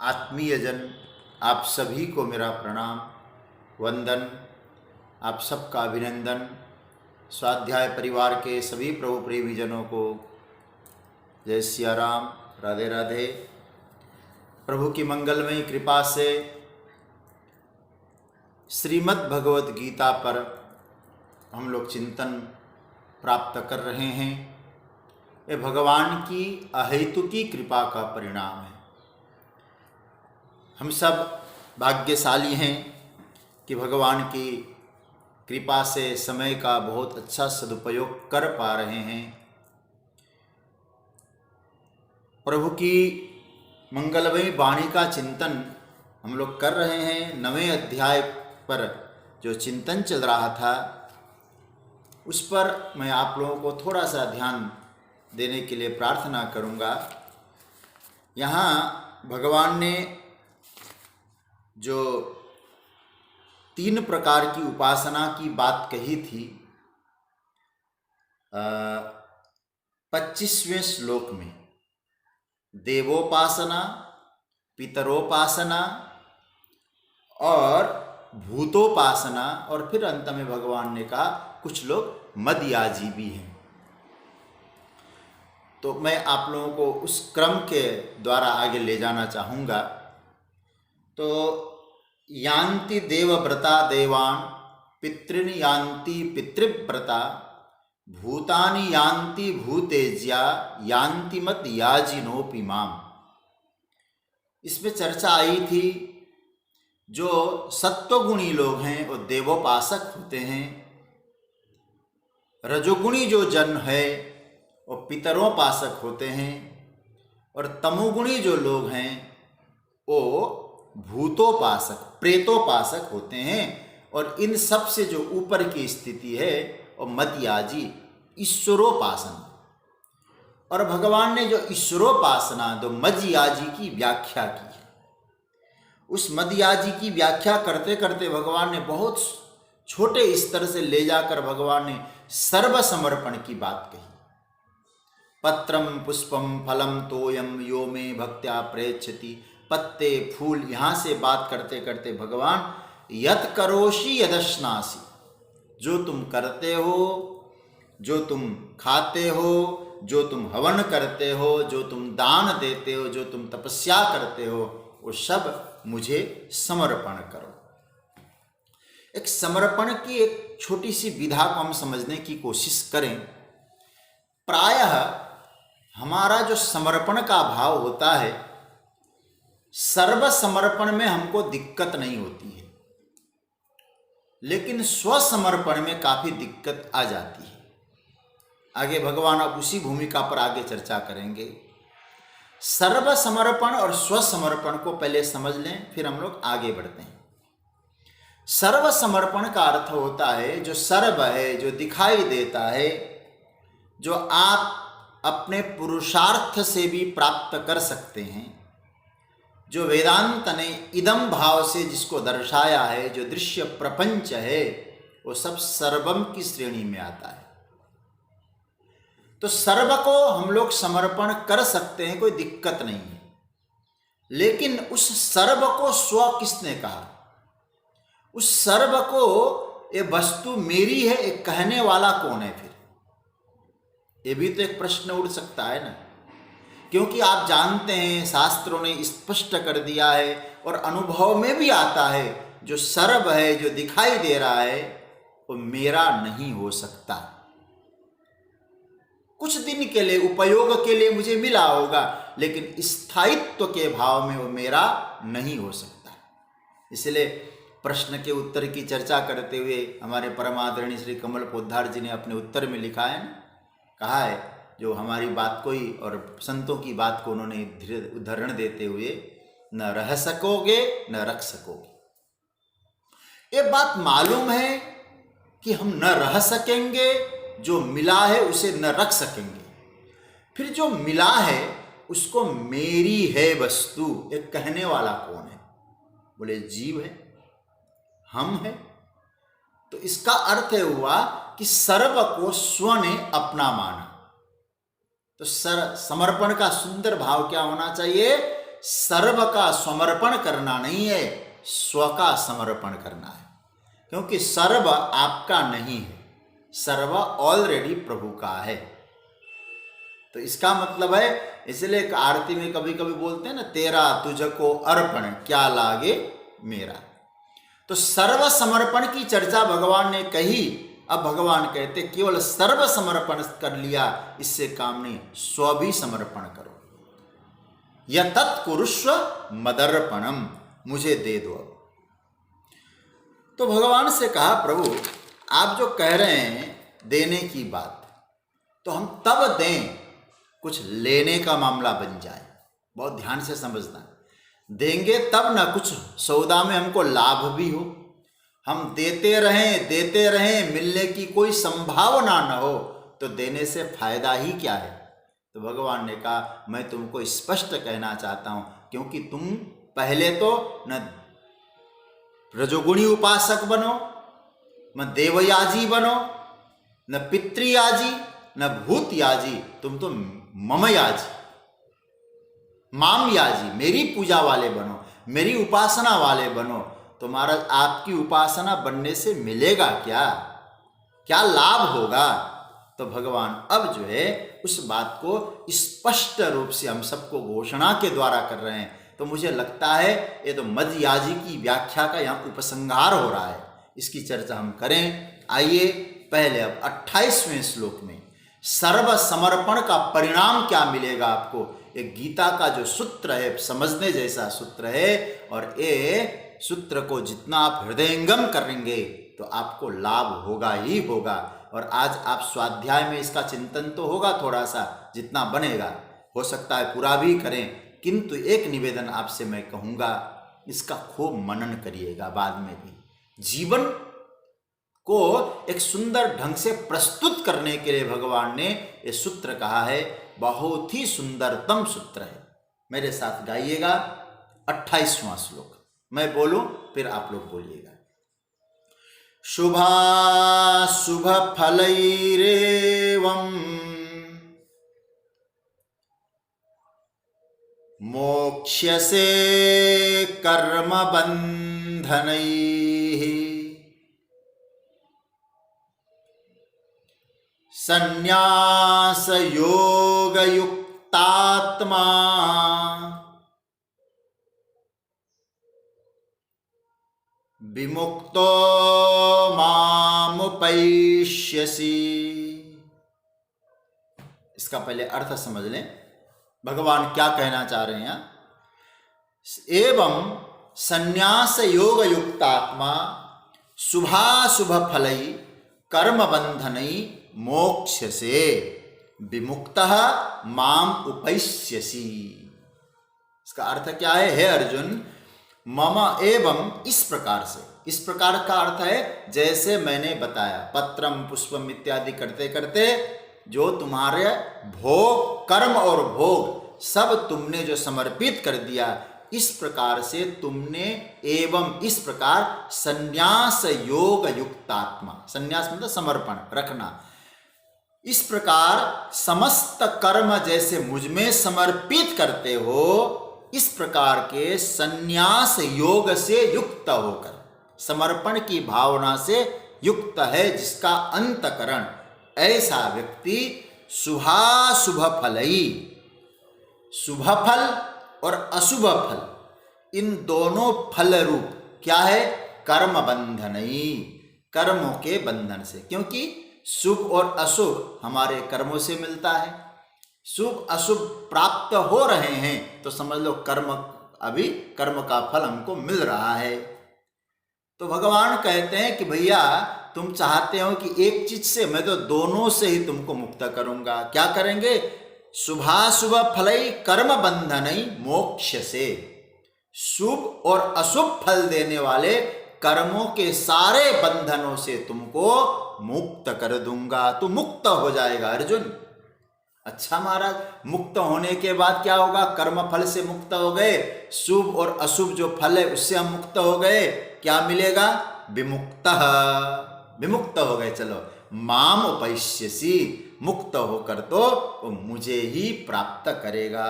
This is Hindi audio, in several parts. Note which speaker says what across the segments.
Speaker 1: आत्मीयजन, आप सभी को मेरा प्रणाम, वंदन, आप सबका अभिनंदन। स्वाध्याय परिवार के सभी प्रभु प्रेमीजनों को जय सिया राम, राधे राधे। प्रभु की मंगलमयी कृपा से श्रीमद् भगवत गीता पर हम लोग चिंतन प्राप्त कर रहे हैं। ये भगवान की अहेतुकी कृपा का परिणाम है। हम सब भाग्यशाली हैं कि भगवान की कृपा से समय का बहुत अच्छा सदुपयोग कर पा रहे हैं। प्रभु की मंगलमयी वाणी का चिंतन हम लोग कर रहे हैं। 9वें अध्याय पर जो चिंतन चल रहा था उस पर मैं आप लोगों को थोड़ा सा ध्यान देने के लिए प्रार्थना करूंगा। यहाँ भगवान ने जो 3 प्रकार की उपासना की बात कही थी 25वें श्लोक में, देवोपासना, पितरोपासना और भूतोपासना, और फिर अंत में भगवान ने कहा कुछ लोग मदयाजी भी हैं। तो मैं आप लोगों को उस क्रम के द्वारा आगे ले जाना चाहूँगा। तो यान्ति देवव्रता देवान्, पितॄन् यान्ति पितृव्रता, भूतानि यान्ति भूतेज्या, यान्ति मद्याजिनोऽपि माम्। इसमें चर्चा आई थी जो सत्वगुणी लोग हैं वो देवोपासक होते हैं, रजोगुणी जो जन है वो पितरोपासक होते हैं, और तमोगुणी जो लोग हैं वो भूतोपासक, प्रेतोपासक होते हैं। और इन सब से जो ऊपर की स्थिति है वो मदयाजी, ईश्वरोपासना। और भगवान ने जो ईश्वरोपासना दो मदयाजी की व्याख्या की है, उस मदयाजी की व्याख्या करते करते भगवान ने बहुत छोटे स्तर से ले जाकर भगवान ने सर्वसमर्पण की बात कही। पत्रम पुष्पम फलम तोयम यो मे भक्त्या प्रयच्छति, पत्ते फूल, यहाँ से बात करते करते भगवान यत करोषि यदश्नासि, जो तुम करते हो, जो तुम खाते हो, जो तुम हवन करते हो, जो तुम दान देते हो, जो तुम तपस्या करते हो, वो सब मुझे समर्पण करो। एक समर्पण की एक छोटी सी विधा को हम समझने की कोशिश करें। प्रायः हमारा जो समर्पण का भाव होता है, सर्वसमर्पण में हमको दिक्कत नहीं होती है, लेकिन स्वसमर्पण में काफी दिक्कत आ जाती है। आगे भगवान अब उसी भूमिका पर आगे चर्चा करेंगे। सर्वसमर्पण और स्वसमर्पण को पहले समझ लें, फिर हम लोग आगे बढ़ते हैं। सर्वसमर्पण का अर्थ होता है जो सर्व है, जो दिखाई देता है, जो आप अपने पुरुषार्थ से भी प्राप्त कर सकते हैं, जो वेदांत ने इदम भाव से जिसको दर्शाया है, जो दृश्य प्रपंच है, वो सब सर्वम की श्रेणी में आता है। तो सर्व को हम लोग समर्पण कर सकते हैं, कोई दिक्कत नहीं है। लेकिन उस सर्व को स्व किसने कहा? उस सर्व को ये वस्तु मेरी है, एक कहने वाला कौन है? फिर ये भी तो एक प्रश्न उठ सकता है ना, क्योंकि आप जानते हैं शास्त्रों ने स्पष्ट कर दिया है और अनुभव में भी आता है, जो सर्व है, जो दिखाई दे रहा है, वो मेरा नहीं हो सकता। कुछ दिन के लिए उपयोग के लिए मुझे मिला होगा, लेकिन स्थायित्व के भाव में वो मेरा नहीं हो सकता। इसलिए प्रश्न के उत्तर की चर्चा करते हुए हमारे परम आदरणीय श्री कमल पोद्दार जी ने अपने उत्तर में लिखा है ना, कहा है, जो हमारी बात को ही और संतों की बात को उन्होंने उदाहरण देते हुए, न रह सकोगे न रख सकोगे। ये बात मालूम है कि हम न रह सकेंगे, जो मिला है उसे न रख सकेंगे। फिर जो मिला है उसको मेरी है वस्तु, एक कहने वाला कौन है? बोले जीव है, हम है। तो इसका अर्थ हुआ कि सर्व को स्व ने अपना माना। तो समर्पण का सुंदर भाव क्या होना चाहिए सर्व का समर्पण करना नहीं है, स्व का समर्पण करना है। क्योंकि सर्व आपका नहीं है, सर्व ऑलरेडी प्रभु का है। तो इसका मतलब है, इसलिए एक आरती में कभी कभी बोलते हैं ना, तेरा तुझको अर्पण क्या लागे मेरा। तो सर्व समर्पण की चर्चा भगवान ने कही। अब भगवान कहते केवल सर्व समर्पण कर लिया इससे काम नहीं, स्व भी समर्पण करो। यत्कुरुष्व मदर्पणम, मुझे दे दो। अब तो भगवान से कहा, प्रभु आप जो कह रहे हैं देने की बात, तो हम तब दें कुछ लेने का मामला बन जाए। बहुत ध्यान से समझना, देंगे तब ना कुछ सौदा में हमको लाभ भी हो। हम देते रहें मिलने की कोई संभावना न हो तो देने से फायदा ही क्या है। तो भगवान ने कहा, मैं तुमको स्पष्ट कहना चाहता हूं, क्योंकि तुम पहले तो न रजोगुणी उपासक बनो, न देवयाजी बनो, न पितृयाजी, न भूतयाजी, तुम तो ममयाजी, मामयाजी, मेरी पूजा वाले बनो, मेरी उपासना वाले बनो। तो महाराज आपकी उपासना बनने से मिलेगा क्या, क्या लाभ होगा। तो भगवान अब जो है उस बात को स्पष्ट रूप से हम सबको घोषणा के द्वारा कर रहे हैं। तो मुझे लगता है ये तो मध्ययाजी की व्याख्या का यहाँ उपसंहार हो रहा है, इसकी चर्चा हम करें। आइए पहले अब 28वें श्लोक में सर्व समर्पण का परिणाम क्या मिलेगा आपको, एक गीता का जो सूत्र है समझने जैसा सूत्र है, और ये सूत्र को जितना आप हृदयंगम करेंगे तो आपको लाभ होगा ही होगा। और आज आप स्वाध्याय में इसका चिंतन तो होगा थोड़ा सा, जितना बनेगा, हो सकता है पूरा भी करें, किंतु एक निवेदन आपसे मैं कहूँगा, इसका खूब मनन करिएगा। बाद में भी जीवन को एक सुंदर ढंग से प्रस्तुत करने के लिए भगवान ने ये सूत्र कहा है। बहुत ही सुंदरतम सूत्र है। मेरे साथ गाइएगा 28वां श्लोक, मैं बोलूं फिर आप लोग बोलिएगा। शुभ फलैरेवं मोक्ष्यसे कर्म बंधनैः संन्यास योग युक्तात्मा विमुक्तो मामुपैष्यसि। इसका पहले अर्थ समझ लें, भगवान क्या कहना चाह रहे हैं। एवं संन्यास योग युक्तात्मा शुभाशुभ फलै कर्म बंधनै मोक्ष्यसे विमुक्तः माम उपैष्यसि। इसका अर्थ क्या है, हे अर्जुन, मम एवं इस प्रकार से, इस प्रकार का अर्थ है जैसे मैंने बताया, पत्रम पुष्पम इत्यादि करते करते जो तुम्हारे भोग, कर्म और भोग सब तुमने जो समर्पित कर दिया, इस प्रकार से तुमने एवं इस प्रकार संन्यास योग युक्तात्मा, संन्यास मतलब समर्पण रखना, इस प्रकार समस्त कर्म जैसे मुझ में समर्पित करते हो, इस प्रकार के संन्यास योग से युक्त होकर, समर्पण की भावना से युक्त है जिसका अंतकरण, ऐसा व्यक्ति शुभाशुभ फलई, शुभ फल और अशुभ फल, इन दोनों फल रूप क्या है, कर्म बंधनई, कर्मों के बंधन से। क्योंकि शुभ और अशुभ हमारे कर्मों से मिलता है, शुभ अशुभ प्राप्त हो रहे हैं तो समझ लो कर्म, अभी कर्म का फल हमको मिल रहा है। तो भगवान कहते हैं कि भैया तुम चाहते हो कि एक चीज से, मैं तो दोनों से ही तुमको मुक्त करूंगा। क्या करेंगे, शुभाशुभ फलै कर्म बंधनई मोक्ष से, शुभ और अशुभ फल देने वाले कर्मों के सारे बंधनों से तुमको मुक्त कर दूंगा, तू मुक्त हो जाएगा अर्जुन। अच्छा महाराज, मुक्त होने के बाद क्या होगा, कर्म फल से मुक्त हो गए, शुभ और अशुभ जो फल है उससे हम मुक्त हो गए, क्या मिलेगा, विमुक्त, विमुक्त हो गए। चलो, माम उपैष्यसि, मुक्त होकर तो वो मुझे ही प्राप्त करेगा।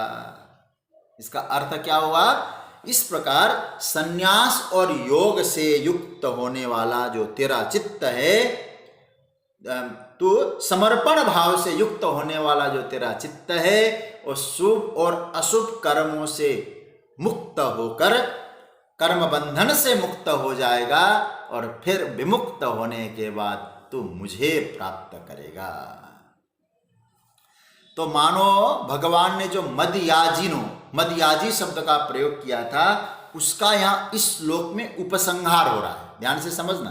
Speaker 1: इसका अर्थ क्या हुआ? इस प्रकार संन्यास और योग से युक्त होने वाला जो तेरा चित्त है, तो समर्पण भाव से युक्त होने वाला जो तेरा चित्त है, वो शुभ और अशुभ कर्मों से मुक्त होकर कर्म बंधन से मुक्त हो जाएगा और फिर विमुक्त होने के बाद तू मुझे प्राप्त करेगा। तो मानो भगवान ने जो मदयाजी शब्द का प्रयोग किया था, उसका यहां इस श्लोक में उपसंहार हो रहा है। ध्यान से समझना।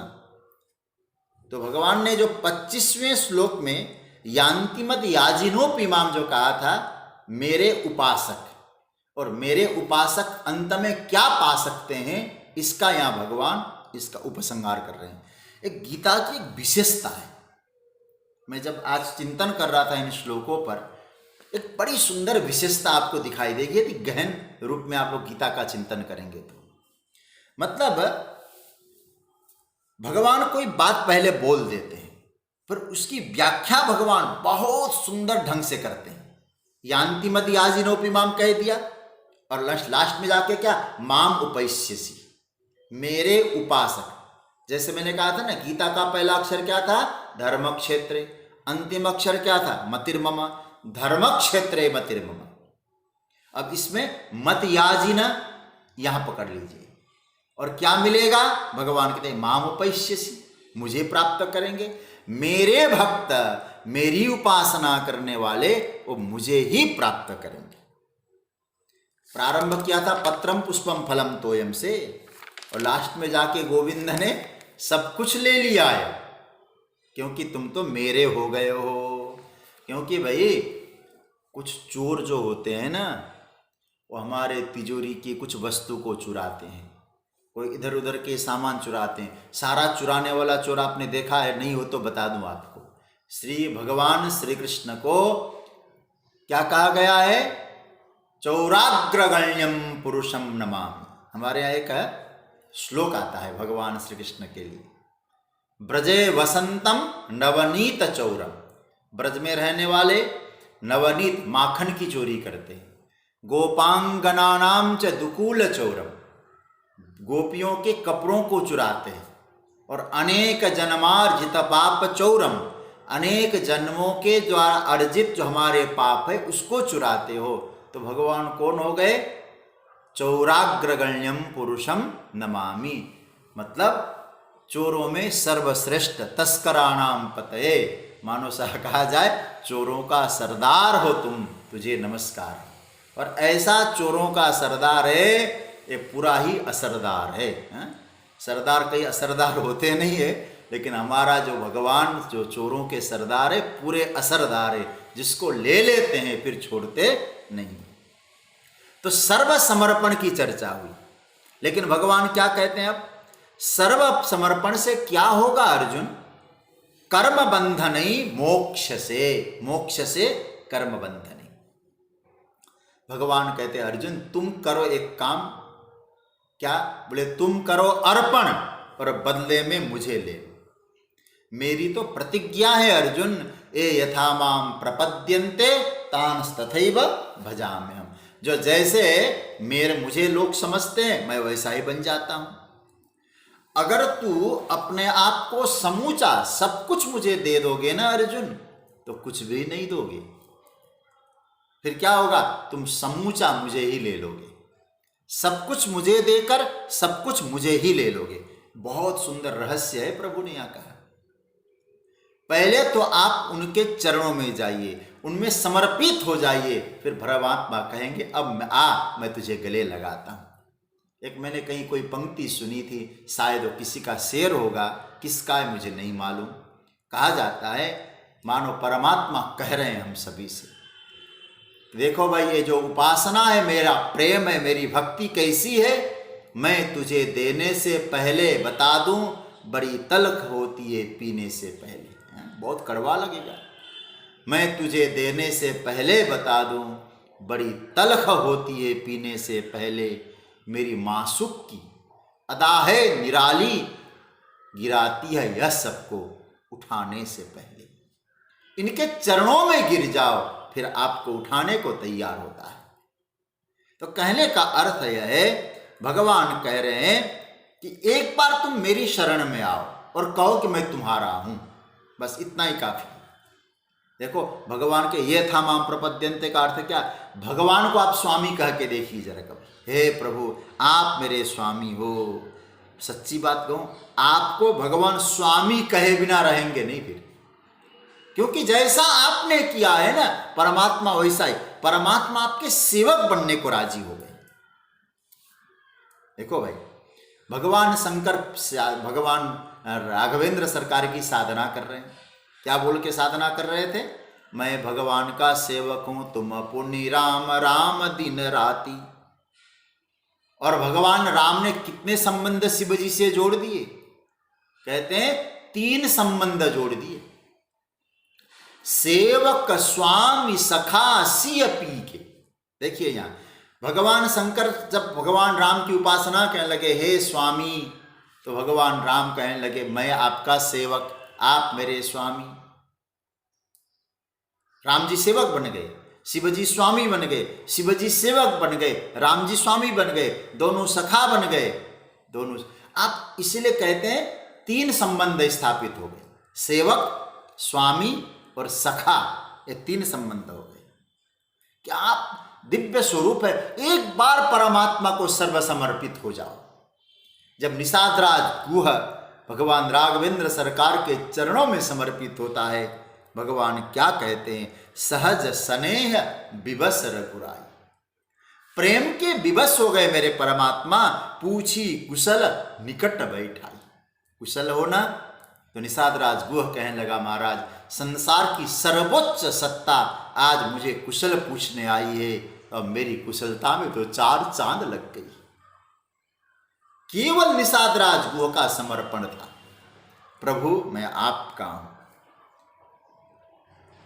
Speaker 1: तो भगवान ने जो 25वें श्लोक में यान्ति मदयाजिनोपिमाम जो कहा था, मेरे उपासक, और मेरे उपासक अंत में क्या पा सकते हैं, इसका यहां भगवान इसका उपसंहार कर रहे हैं। एक गीता की एक विशेषता है। मैं जब आज चिंतन कर रहा था इन श्लोकों पर, एक बड़ी सुंदर विशेषता आपको दिखाई देगी यदि गहन रूप में आप लोग गीता का चिंतन करेंगे तो। मतलब भगवान कोई बात पहले बोल देते हैं, फिर उसकी व्याख्या भगवान बहुत सुंदर ढंग से करते हैं। यान्ति मदयाजिनोपिमाम कह दिया, और लास्ट में जाके क्या, माम उपैस्यसि, मेरे उपासक। जैसे मैंने कहा था ना, गीता का पहला अक्षर क्या था? धर्म क्षेत्रे। अंतिम अक्षर क्या था? मतिर्मम। धर्म क्षेत्रे मतिर्मम। अब इसमें मतयाजिन यहां पकड़ लीजिए, और क्या मिलेगा? भगवान कहते हैं माम उपैस्यसि, मुझे प्राप्त करेंगे। मेरे भक्त, मेरी उपासना करने वाले, वो मुझे ही प्राप्त करेंगे। प्रारंभ किया था पत्रम पुष्पम फलम तोयम से, और लास्ट में जाके गोविंद ने सब कुछ ले लिया है, क्योंकि तुम तो मेरे हो गए हो। क्योंकि भाई कुछ चोर जो होते हैं ना, वो हमारे तिजोरी की कुछ वस्तु को चुराते हैं, कोई इधर उधर के सामान चुराते हैं। सारा चुराने वाला चोर आपने देखा है? नहीं हो तो बता दूं आपको। श्री भगवान श्री कृष्ण को क्या कहा गया है? चौराग्रगण्यम पुरुषम नमामि। हमारे यहाँ एक श्लोक आता है भगवान श्री कृष्ण के लिए, ब्रजे वसंतम नवनीत चौरम। ब्रज में रहने वाले नवनीत माखन की चोरी करते हैं। गोपांगनानाम च दुकूल चौरम, गोपियों के कपड़ों को चुराते हैं। और अनेक जन्मार्जित पाप चौरम, अनेक जन्मों के द्वारा अर्जित जो हमारे पाप है उसको चुराते हो। तो भगवान कौन हो गए? चौराग्रगण्यम पुरुषम नमामि, मतलब चोरों में सर्वश्रेष्ठ, तस्कराणाम पतये, मानो सा कहा जाए चोरों का सरदार हो तुम, तुझे नमस्कार। और ऐसा चोरों का सरदार है, ये पूरा ही असरदार है। सरदार कई असरदार होते नहीं है, लेकिन हमारा जो भगवान जो चोरों के सरदार है, पूरे असरदार है, जिसको ले लेते हैं फिर छोड़ते नहीं। तो सर्व समर्पण की चर्चा हुई, लेकिन भगवान क्या कहते हैं अब? सर्व समर्पण से क्या होगा अर्जुन? कर्म बंधनई मोक्ष से, मोक्ष से कर्म बंधनई। भगवान कहते हैं अर्जुन तुम करो एक काम, क्या? बोले तुम करो अर्पण और बदले में मुझे ले लो। मेरी तो प्रतिज्ञा है अर्जुन, ए यथा माम प्रपद्यन्ते तांस्तथैव भजाम्यहम्। जो जैसे मुझे लोग समझते हैं, मैं वैसा ही बन जाता हूं। अगर तू अपने आप को समूचा सब कुछ मुझे दे दोगे ना अर्जुन, तो कुछ भी नहीं दोगे, फिर क्या होगा? तुम समूचा मुझे ही ले लोगे। सब कुछ मुझे देकर सब कुछ मुझे ही ले लोगे। बहुत सुंदर रहस्य है प्रभु ने यहां कहा। पहले तो आप उनके चरणों में जाइए, उनमें समर्पित हो जाइए, फिर परमात्मा कहेंगे अब मैं तुझे गले लगाता हूं। एक मैंने कहीं कोई पंक्ति सुनी थी, शायद वो किसी का शेर होगा, किसका है मुझे नहीं मालूम। कहा जाता है मानो परमात्मा कह रहे हैं हम सभी से, देखो भाई ये जो उपासना है, मेरा प्रेम है, मेरी भक्ति कैसी है, मैं तुझे देने से पहले बता दूं बड़ी तल्ख होती है पीने से पहले। बहुत कड़वा लगेगा। मैं तुझे देने से पहले बता दूं बड़ी तल्ख होती है पीने से पहले, मेरी मासूक की अदा है निराली, गिराती है यह सबको उठाने से पहले। इनके चरणों में गिर जाओ, फिर आपको उठाने को तैयार होता है। तो कहने का अर्थ यह है, भगवान कह रहे हैं कि एक बार तुम मेरी शरण में आओ और कहो कि मैं तुम्हारा हूं, बस इतना ही काफी। देखो भगवान के ये था माम प्रपद्यन्ते का अर्थ क्या, भगवान को आप स्वामी कह के देखिए जरा कभी, हे प्रभु आप मेरे स्वामी हो। सच्ची बात कहूं, आपको भगवान स्वामी कहे बिना रहेंगे नहीं फिर, क्योंकि जैसा आपने किया है ना परमात्मा वैसा ही, परमात्मा आपके सेवक बनने को राजी हो गए। देखो भाई, भगवान शंकर भगवान राघवेंद्र सरकार की साधना कर रहे हैं, क्या बोल के साधना कर रहे थे, मैं भगवान का सेवक हूं, तुम पुण्य राम राम दिन राती। और भगवान राम ने कितने संबंध शिव जी से जोड़ दिए, कहते हैं 3 संबंध जोड़ दिए, सेवक स्वामी सखा सिय पी के। देखिए यहां भगवान शंकर जब भगवान राम की उपासना कहने लगे हे स्वामी, तो भगवान राम कहने लगे मैं आपका सेवक, आप मेरे स्वामी। राम जी सेवक बन गए, शिवजी स्वामी बन गए, शिवजी सेवक बन गए, राम जी स्वामी बन गए, दोनों सखा बन गए, दोनों। आप इसीलिए कहते हैं 3 संबंध स्थापित हो गए, सेवक स्वामी और सखा, ये 3 संबंध हो गए। क्या आप दिव्य स्वरूप है, एक बार परमात्मा को सर्वसमर्पित हो जाओ। जब निषादराज गुह भगवान राघवेंद्र सरकार के चरणों में समर्पित होता है, भगवान क्या कहते हैं, सहज स्नेह विवश रघुराई, प्रेम के विवश हो गए मेरे परमात्मा, पूछी कुशल निकट बैठाई। कुशल होना, तो निषादराज गुह कहने लगा महाराज संसार की सर्वोच्च सत्ता आज मुझे कुशल पूछने आई है, और मेरी कुशलता में तो 4 चांद लग गई। केवल निषादराज गुह का समर्पण था, प्रभु मैं आपका हूं।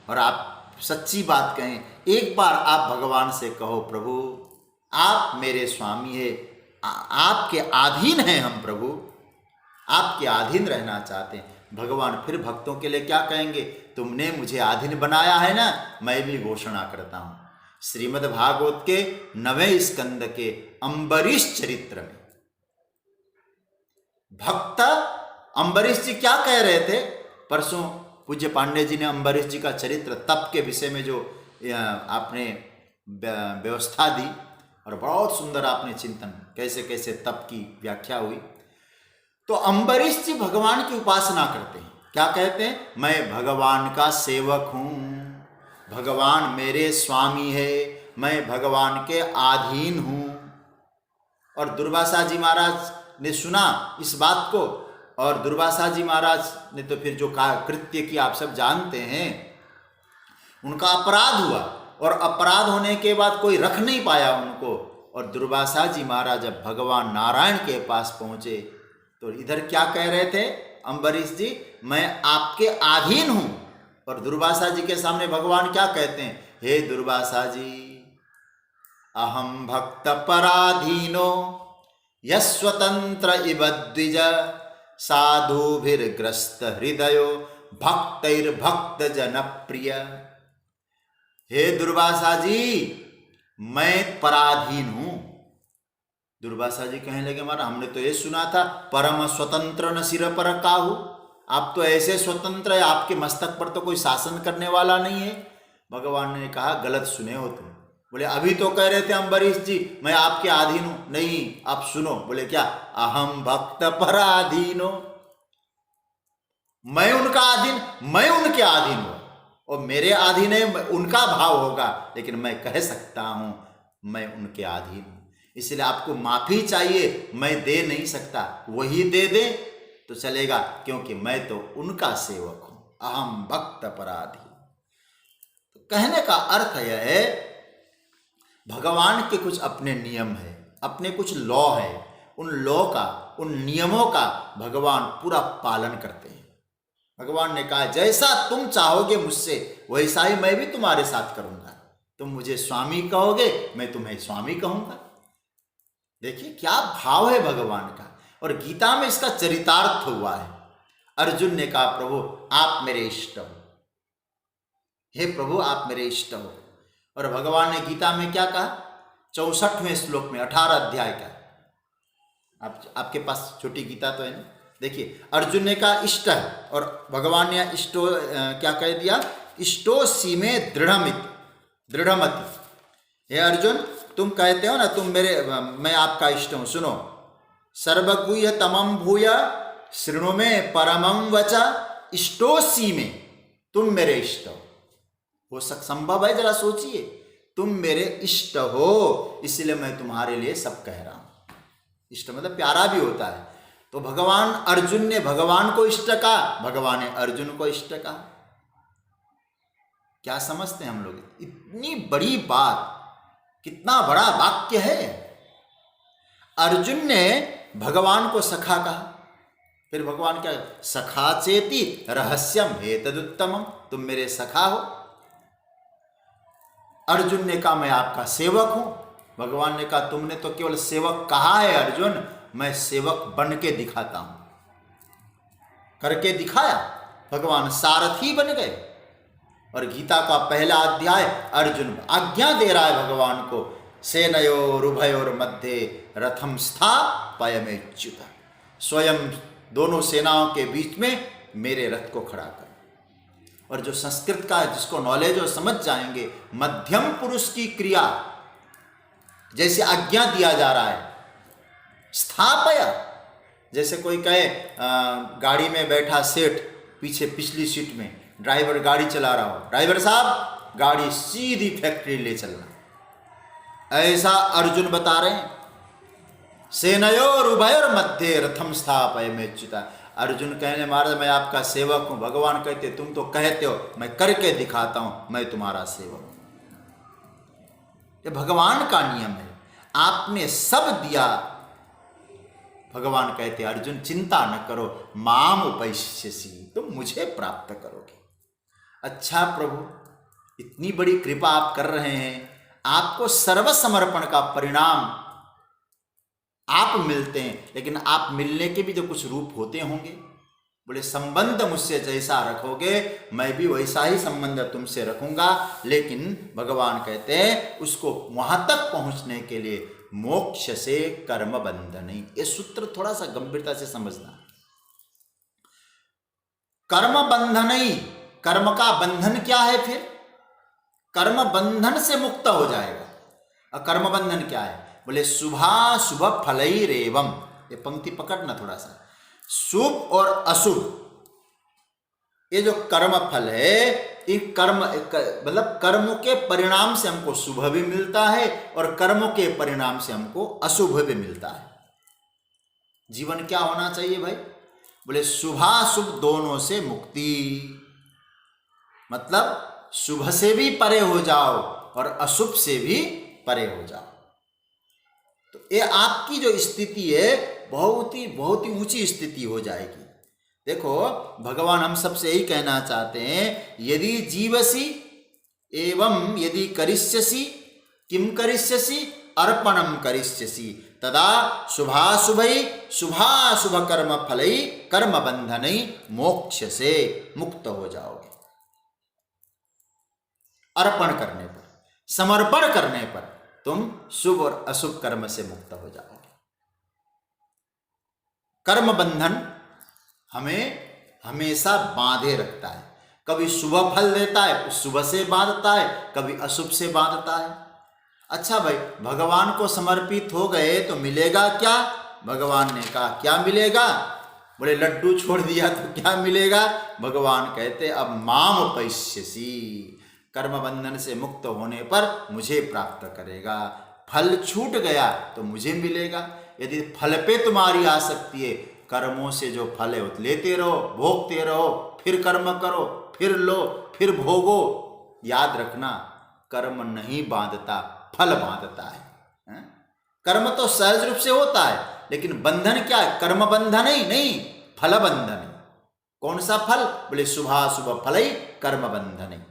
Speaker 1: और आप सच्ची बात कहें, एक बार आप भगवान से कहो प्रभु आप मेरे स्वामी है, आपके अधीन हैं हम प्रभु, आपके अधीन रहना चाहते हैं। भगवान फिर भक्तों के लिए क्या कहेंगे, तुमने मुझे अधीन बनाया है ना, मैं भी घोषणा करता हूं। श्रीमद् भागवत के 9वें स्कंद के अम्बरीश चरित्र में भक्त अम्बरीश जी क्या कह रहे थे, परसों पूज्य पांडे जी ने अम्बरीश जी का चरित्र तप के विषय में जो आपने व्यवस्था दी, और बहुत सुंदर आपने चिंतन कैसे कैसे तप की व्याख्या हुई। तो अम्बरीश जी भगवान की उपासना करते हैं, क्या कहते हैं, मैं भगवान का सेवक हूं, भगवान मेरे स्वामी है, मैं भगवान के अधीन हूं। और दुर्वासा जी महाराज ने सुना इस बात को, और दुर्वासा जी महाराज ने तो फिर जो कृत्य की आप सब जानते हैं, उनका अपराध हुआ, और अपराध होने के बाद कोई रख नहीं पाया उनको। और दुर्वासा जी महाराज जब भगवान नारायण के पास पहुंचे, तो इधर क्या कह रहे थे अम्बरीश जी, मैं आपके अधीन हूं। और दुर्वासा जी के सामने भगवान क्या कहते हैं, हे दुर्वासा जी अहम भक्त पराधीनो यस्वतंत्र इव द्विज साधुभिर्ग्रस्त हृदयो भक्तैर्भक्त जनप्रिय। हे दुर्वासा जी मैं पराधीन हूं। दुर्वासा जी कहने लगे महाराज हमने तो ये सुना था परम स्वतंत्र न सिर पर काहू, आप तो ऐसे स्वतंत्र है, आपके मस्तक पर तो कोई शासन करने वाला नहीं है। भगवान ने कहा गलत सुने हो तुम। बोले अभी तो कह रहे थे अम्बरीश जी मैं आपके अधीन हूं, नहीं आप सुनो। बोले क्या, अहम भक्त पराधीनो, मैं उनका अधीन, मैं उनके अधीन हूं, और मेरे अधीन है उनका भाव होगा, लेकिन मैं कह सकता हूं मैं उनके अधीन हूं। इसलिए आपको माफी चाहिए, मैं दे नहीं सकता, वही दे दे तो चलेगा, क्योंकि मैं तो उनका सेवक हूं, अहम भक्त पराधीन। तो कहने का अर्थ यह है भगवान के कुछ अपने नियम है, अपने कुछ लॉ है, उन लॉ का, उन नियमों का भगवान पूरा पालन करते हैं। भगवान ने कहा जैसा तुम चाहोगे मुझसे वैसा ही मैं भी तुम्हारे साथ करूंगा, तुम मुझे स्वामी कहोगे मैं तुम्हें स्वामी कहूंगा। देखिए क्या भाव है भगवान का, और गीता में इसका चरितार्थ हुआ है। अर्जुन ने कहा प्रभु आप मेरे इष्ट हो, हे प्रभु आप मेरे इष्ट हो। और भगवान ने गीता में क्या कहा, 64वें श्लोक में, 18 अध्याय का। आपके पास छोटी गीता तो है ना। देखिए, अर्जुन ने कहा इष्ट है, और भगवान ने इष्टो क्या कह दिया, इष्टोसी में दृढ़मति। हे अर्जुन, तुम कहते हो ना तुम मैं आपका इष्ट हूं, सुनो, सर्वगुह्य तमम भूय शृणु में परमं वचा, इष्टोसी में, तुम मेरे इष्ट हो संभव है? जरा सोचिए, तुम मेरे इष्ट हो, इसलिए मैं तुम्हारे लिए सब कह रहा हूं। इष्ट मतलब प्यारा भी होता है। तो भगवान अर्जुन ने भगवान को इष्ट कहा, भगवान ने अर्जुन को इष्ट कहा। क्या समझते हैं हम लोग? इतनी बड़ी बात, कितना बड़ा वाक्य है। अर्जुन ने भगवान को सखा कहा, फिर भगवान क्या, सखा चेति रहस्यम एतदुत्तमम, तुम मेरे सखा हो। अर्जुन ने कहा मैं आपका सेवक हूं। भगवान ने कहा तुमने तो केवल सेवक कहा है अर्जुन, मैं सेवक बन के दिखाता हूं, करके दिखाया। भगवान सारथी बन गए। और गीता का पहला अध्याय अर्जुन आज्ञा दे रहा है भगवान को, सेनयोरुभयोर मध्ये रथम स्थापयमेच्युत, स्वयं दोनों सेनाओं के बीच में मेरे रथ को खड़ा कर। और जो संस्कृत का जिसको नॉलेज हो समझ जाएंगे, मध्यम पुरुष की क्रिया जैसे आज्ञा दिया जा रहा है, स्थापय, जैसे कोई कहे गाड़ी में बैठा सेठ पीछे पिछली सीट में, ड्राइवर गाड़ी चला रहा हो, ड्राइवर साहब गाड़ी सीधी फैक्ट्री ले चलना, ऐसा अर्जुन बता रहे हैं। सेनयोर उभयोर मध्य रथम स्थापयमेच्युत, अर्जुन कहने महाराज मैं आपका सेवक हूं। भगवान कहते तुम तो कहते हो, मैं करके दिखाता हूं, मैं तुम्हारा सेवक हूं। ये भगवान का नियम है। आपने सब दिया, भगवान कहते अर्जुन चिंता न करो, माम उपैष्यसि, तुम मुझे प्राप्त करोगे। अच्छा प्रभु, इतनी बड़ी कृपा आप कर रहे हैं, आपको सर्वसमर्पण का परिणाम आप मिलते हैं, लेकिन आप मिलने के भी तो कुछ रूप होते होंगे। बोले संबंध मुझसे जैसा रखोगे मैं भी वैसा ही संबंध तुमसे रखूंगा। लेकिन भगवान कहते हैं उसको वहां तक पहुंचने के लिए मोक्ष से कर्म बंधन। ये सूत्र थोड़ा सा गंभीरता से समझना। कर्म बंधन, कर्म का बंधन क्या है? फिर कर्म बंधन से मुक्त हो जाएगा। और कर्म बंधन क्या है? बोले शुभाशुभ फलैरेवम। ये पंक्ति पकड़ना थोड़ा सा। शुभ और अशुभ, ये जो कर्म फल है, ये कर्म मतलब कर्मों के परिणाम से हमको शुभ भी मिलता है और कर्मों के परिणाम से हमको अशुभ भी मिलता है। जीवन क्या होना चाहिए भाई? बोले शुभाशुभ दोनों से मुक्ति, मतलब शुभ से भी परे हो जाओ और अशुभ से भी परे हो जाओ। तो ये आपकी जो स्थिति है बहुत ही ऊंची स्थिति हो जाएगी। देखो भगवान हम सबसे यही कहना चाहते हैं, यदि जीवसी एवं यदि करिष्यसि किम करिष्यसि अर्पणम करिष्यसि तदा शुभाशुभै शुभाशुभ कर्म फलै कर्म बंधनै मोक्ष से मुक्त हो जाओगे। अर्पण करने पर, समर्पण करने पर तुम शुभ और अशुभ कर्म से मुक्त हो जाओगे। कर्म बंधन हमें हमेशा बांधे रखता है। कभी शुभ फल देता है, उस शुभ से बांधता है, कभी अशुभ से बांधता है। अच्छा भाई, भगवान को समर्पित हो गए तो मिलेगा क्या? भगवान ने कहा क्या मिलेगा? बोले लड्डू छोड़ दिया तो क्या मिलेगा? भगवान कहते अब माम उपैष्यसि, कर्म बंधन से मुक्त होने पर मुझे प्राप्त करेगा। फल छूट गया तो मुझे मिलेगा। यदि फल पे तुम्हारी आसक्ति है, कर्मों से जो फल है वो लेते रहो, भोगते रहो, फिर कर्म करो, फिर लो, फिर भोगो। याद रखना, कर्म नहीं बांधता, फल बांधता है। कर्म तो सहज रूप से होता है, लेकिन बंधन क्या है? कर्म बंधन ही नहीं, फल बंधन। कौन सा फल? बोले शुभाशुभ फलै कर्म बंधन।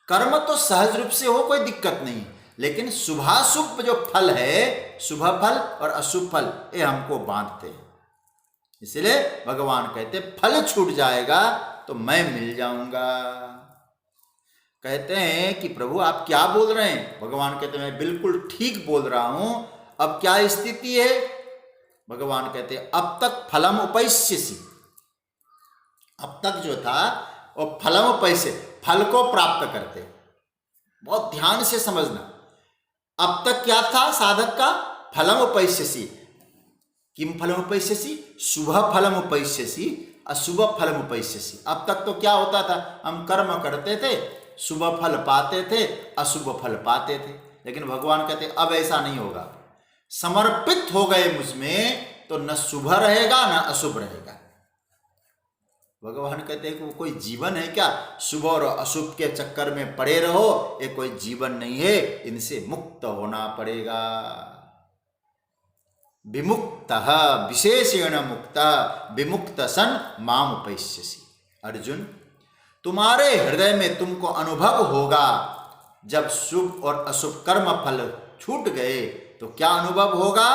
Speaker 1: कर्म तो सहज रूप से हो, कोई दिक्कत नहीं, लेकिन शुभाशुभ जो फल है, शुभ फल और अशुभ फल, ये हमको बांधते हैं। इसलिए भगवान कहते फल छूट जाएगा तो मैं मिल जाऊंगा। कहते हैं कि प्रभु आप क्या बोल रहे हैं? भगवान कहते हैं मैं बिल्कुल ठीक बोल रहा हूं। अब क्या स्थिति है? भगवान कहते हैं अब तक फलम उपैस्यसि, अब तक जो था वो फलम उपैस्य, फल को प्राप्त करते। बहुत ध्यान से समझना, अब तक क्या था साधक का? फलम उपैस्यसि। किम फलम उपैस्यसि? शुभ फलम उपैस्यसि, अशुभ फलम उपैस्यसि। अब तक तो क्या होता था? हम कर्म करते थे, शुभ फल पाते थे, अशुभ फल पाते थे। लेकिन भगवान कहते अब ऐसा नहीं होगा। समर्पित हो गए मुझमें तो न शुभ रहेगा न अशुभ रहेगा। भगवान कहते हैं कि वो कोई जीवन है क्या? शुभ और अशुभ के चक्कर में पड़े रहो, ये कोई जीवन नहीं है, इनसे मुक्त होना पड़ेगा। विमुक्त विशेषेण मुक्त विमुक्त सन माम उपैस्यसि। अर्जुन, तुम्हारे हृदय में तुमको अनुभव होगा जब शुभ और अशुभ कर्म फल छूट गए तो क्या अनुभव होगा?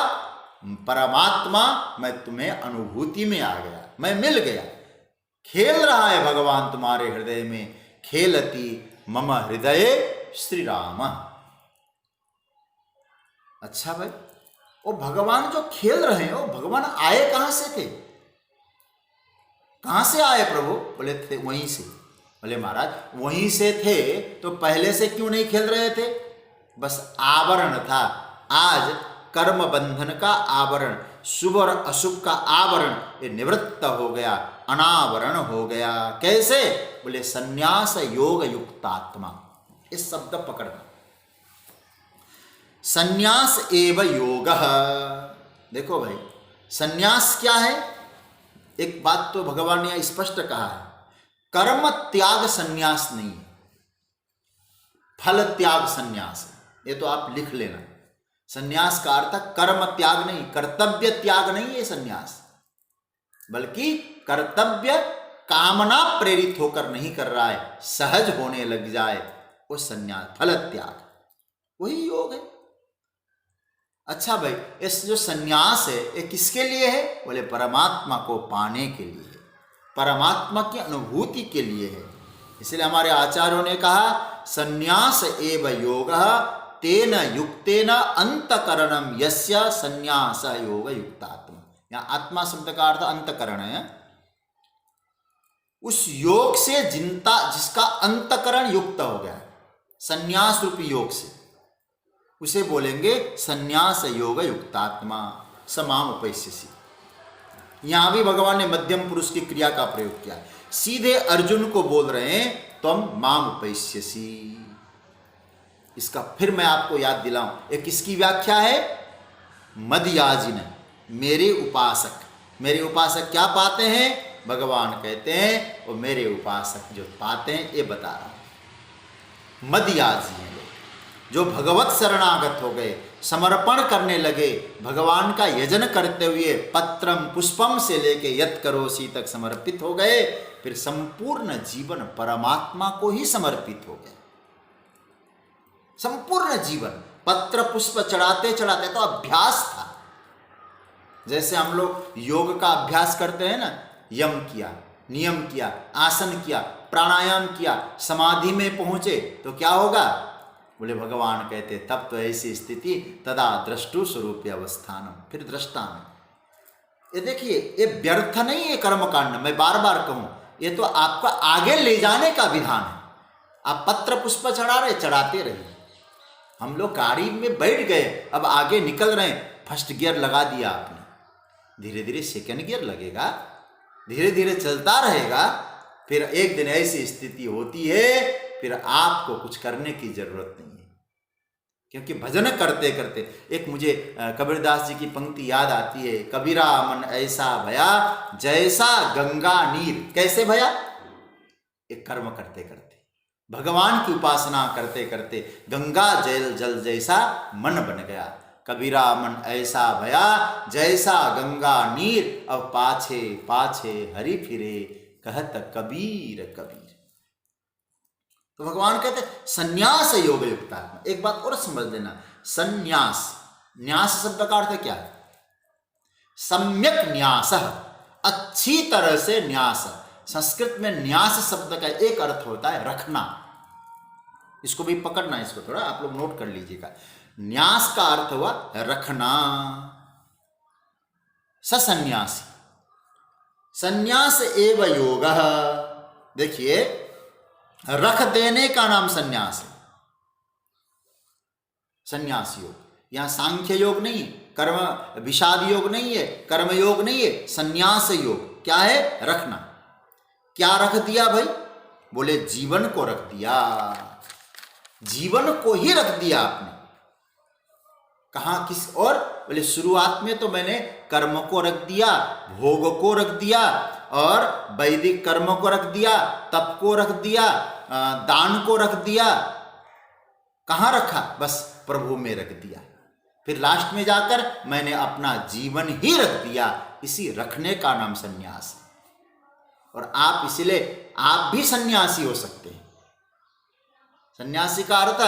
Speaker 1: परमात्मा मैं तुम्हें अनुभूति में आ गया, मैं मिल गया। खेल रहा है भगवान तुम्हारे हृदय में। खेलती मम हृदय श्री राम। अच्छा भाई, वो भगवान जो खेल रहे हैं वो भगवान आए कहां से थे? कहां से आए प्रभु? बोले थे वहीं से। बोले महाराज वहीं से थे तो पहले से क्यों नहीं खेल रहे थे? बस आवरण था। आज कर्म बंधन का आवरण, शुभ और अशुभ का आवरण ये निवृत्त हो गया, अनावरण हो गया। कैसे? बोले संन्यास योग युक्तात्मा। इस शब्द पकड़ना, संन्यास एव योग। देखो भाई, संन्यास क्या है? एक बात तो भगवान ने स्पष्ट कहा है, कर्म त्याग संन्यास नहीं, फल त्याग संन्यास है। ये तो आप लिख लेना। संन्यास का अर्थ कर्म त्याग नहीं, कर्तव्य त्याग नहीं है संन्यास, बल्कि कर्तव्य कामना प्रेरित होकर नहीं कर रहा है, सहज होने लग जाए वो संन्यास, फल त्याग, वही योग है। अच्छा भाई, इस जो संन्यास है ये किसके लिए है? बोले परमात्मा को पाने के लिए, परमात्मा की अनुभूति के लिए है। इसलिए हमारे आचार्यों ने कहा संन्यास एव योग तेन युक्तेन अंतकरणम यस्य संन्यास योग युक्तात्मा। यहाँ आत्मा शब्द का अर्थ अंतकरण है। उस योग से जिसका अंतकरण युक्त हो गया, संन्यास रूपी योग से, उसे बोलेंगे संन्यास योग युक्तात्मा समाम उपैस्यसि। यहां भी भगवान ने मध्यम पुरुष की क्रिया का प्रयोग किया। सीधे अर्जुन को बोल रहे हैं तुम माम उपैस्यसि। इसका फिर मैं आपको याद दिलाऊं, ये किसकी व्याख्या है? मदयाजिन, मेरे उपासक। मेरे उपासक क्या पाते हैं? भगवान कहते हैं वो मेरे उपासक जो पाते हैं ये बता रहा हूं। मदयाजी हैं लोग जो भगवत शरणागत हो गए, समर्पण करने लगे, भगवान का यजन करते हुए पत्रम पुष्पम से लेके यत् करोसि तक समर्पित हो गए, फिर संपूर्ण जीवन परमात्मा को ही समर्पित हो गए। संपूर्ण जीवन पत्र पुष्प चढ़ाते चढ़ाते तो अभ्यास था। जैसे हम लोग योग का अभ्यास करते हैं ना, यम किया, नियम किया, आसन किया, प्राणायाम किया, समाधि में पहुंचे तो क्या होगा? बोले भगवान कहते तब तो ऐसी स्थिति तदा द्रष्टु स्वरूप अवस्थान, फिर दृष्टा में। ये देखिए, ये व्यर्थ नहीं है कर्मकांड। मैं बार बार कहूं, ये तो आपका आगे ले जाने का विधान है। आप पत्र पुष्प चढ़ा रहे, चढ़ाते रहिए। हम लोग गाड़ी में बैठ गए, अब आगे निकल रहे हैं, फर्स्ट गियर लगा दिया आपने, धीरे धीरे सेकंड गियर लगेगा, धीरे धीरे चलता रहेगा। फिर एक दिन ऐसी स्थिति होती है फिर आपको कुछ करने की जरूरत नहीं है, क्योंकि भजन करते करते। एक मुझे कबीरदास जी की पंक्ति याद आती है, कबीरा मन ऐसा भया जैसा गंगा नीर। कैसे भया? एक कर्म करते करते, भगवान की उपासना करते करते गंगा जल जैसा मन बन गया। कबीरा मन ऐसा भया जैसा गंगा नीर, अब पाछे पाछे हरि फिरे कहत कबीर कबीर। तो भगवान कहते संन्यास योग युक्तात्मा। एक बात और समझ लेना, संन्यास, न्यास शब्द का अर्थ क्या है? सम्यक न्यास, अच्छी तरह से न्यास। संस्कृत में न्यास शब्द का एक अर्थ होता है रखना। इसको भी पकड़ना, इसको थोड़ा आप लोग नोट कर लीजिएगा। न्यास का अर्थ हुआ रखना, सन्यासी, संन्यास एव योग। देखिए, रख देने का नाम संन्यास है, संन्यास योग। यहां सांख्य योग नहीं, कर्म विषाद योग नहीं है, कर्म योग नहीं है, संन्यास योग। क्या है? रखना। क्या रख दिया भाई? बोले जीवन को रख दिया, जीवन को ही रख दिया आपने। कहां, किस और? बोले शुरुआत में तो मैंने कर्म को रख दिया, भोग को रख दिया, और वैदिक कर्म को रख दिया, तप को रख दिया, दान को रख दिया। कहां रखा? बस प्रभु में रख दिया। फिर लास्ट में जाकर मैंने अपना जीवन ही रख दिया। इसी रखने का नाम सन्यास है। और आप इसलिए आप भी सन्यासी हो सकते हैं। सन्यासी का अर्थ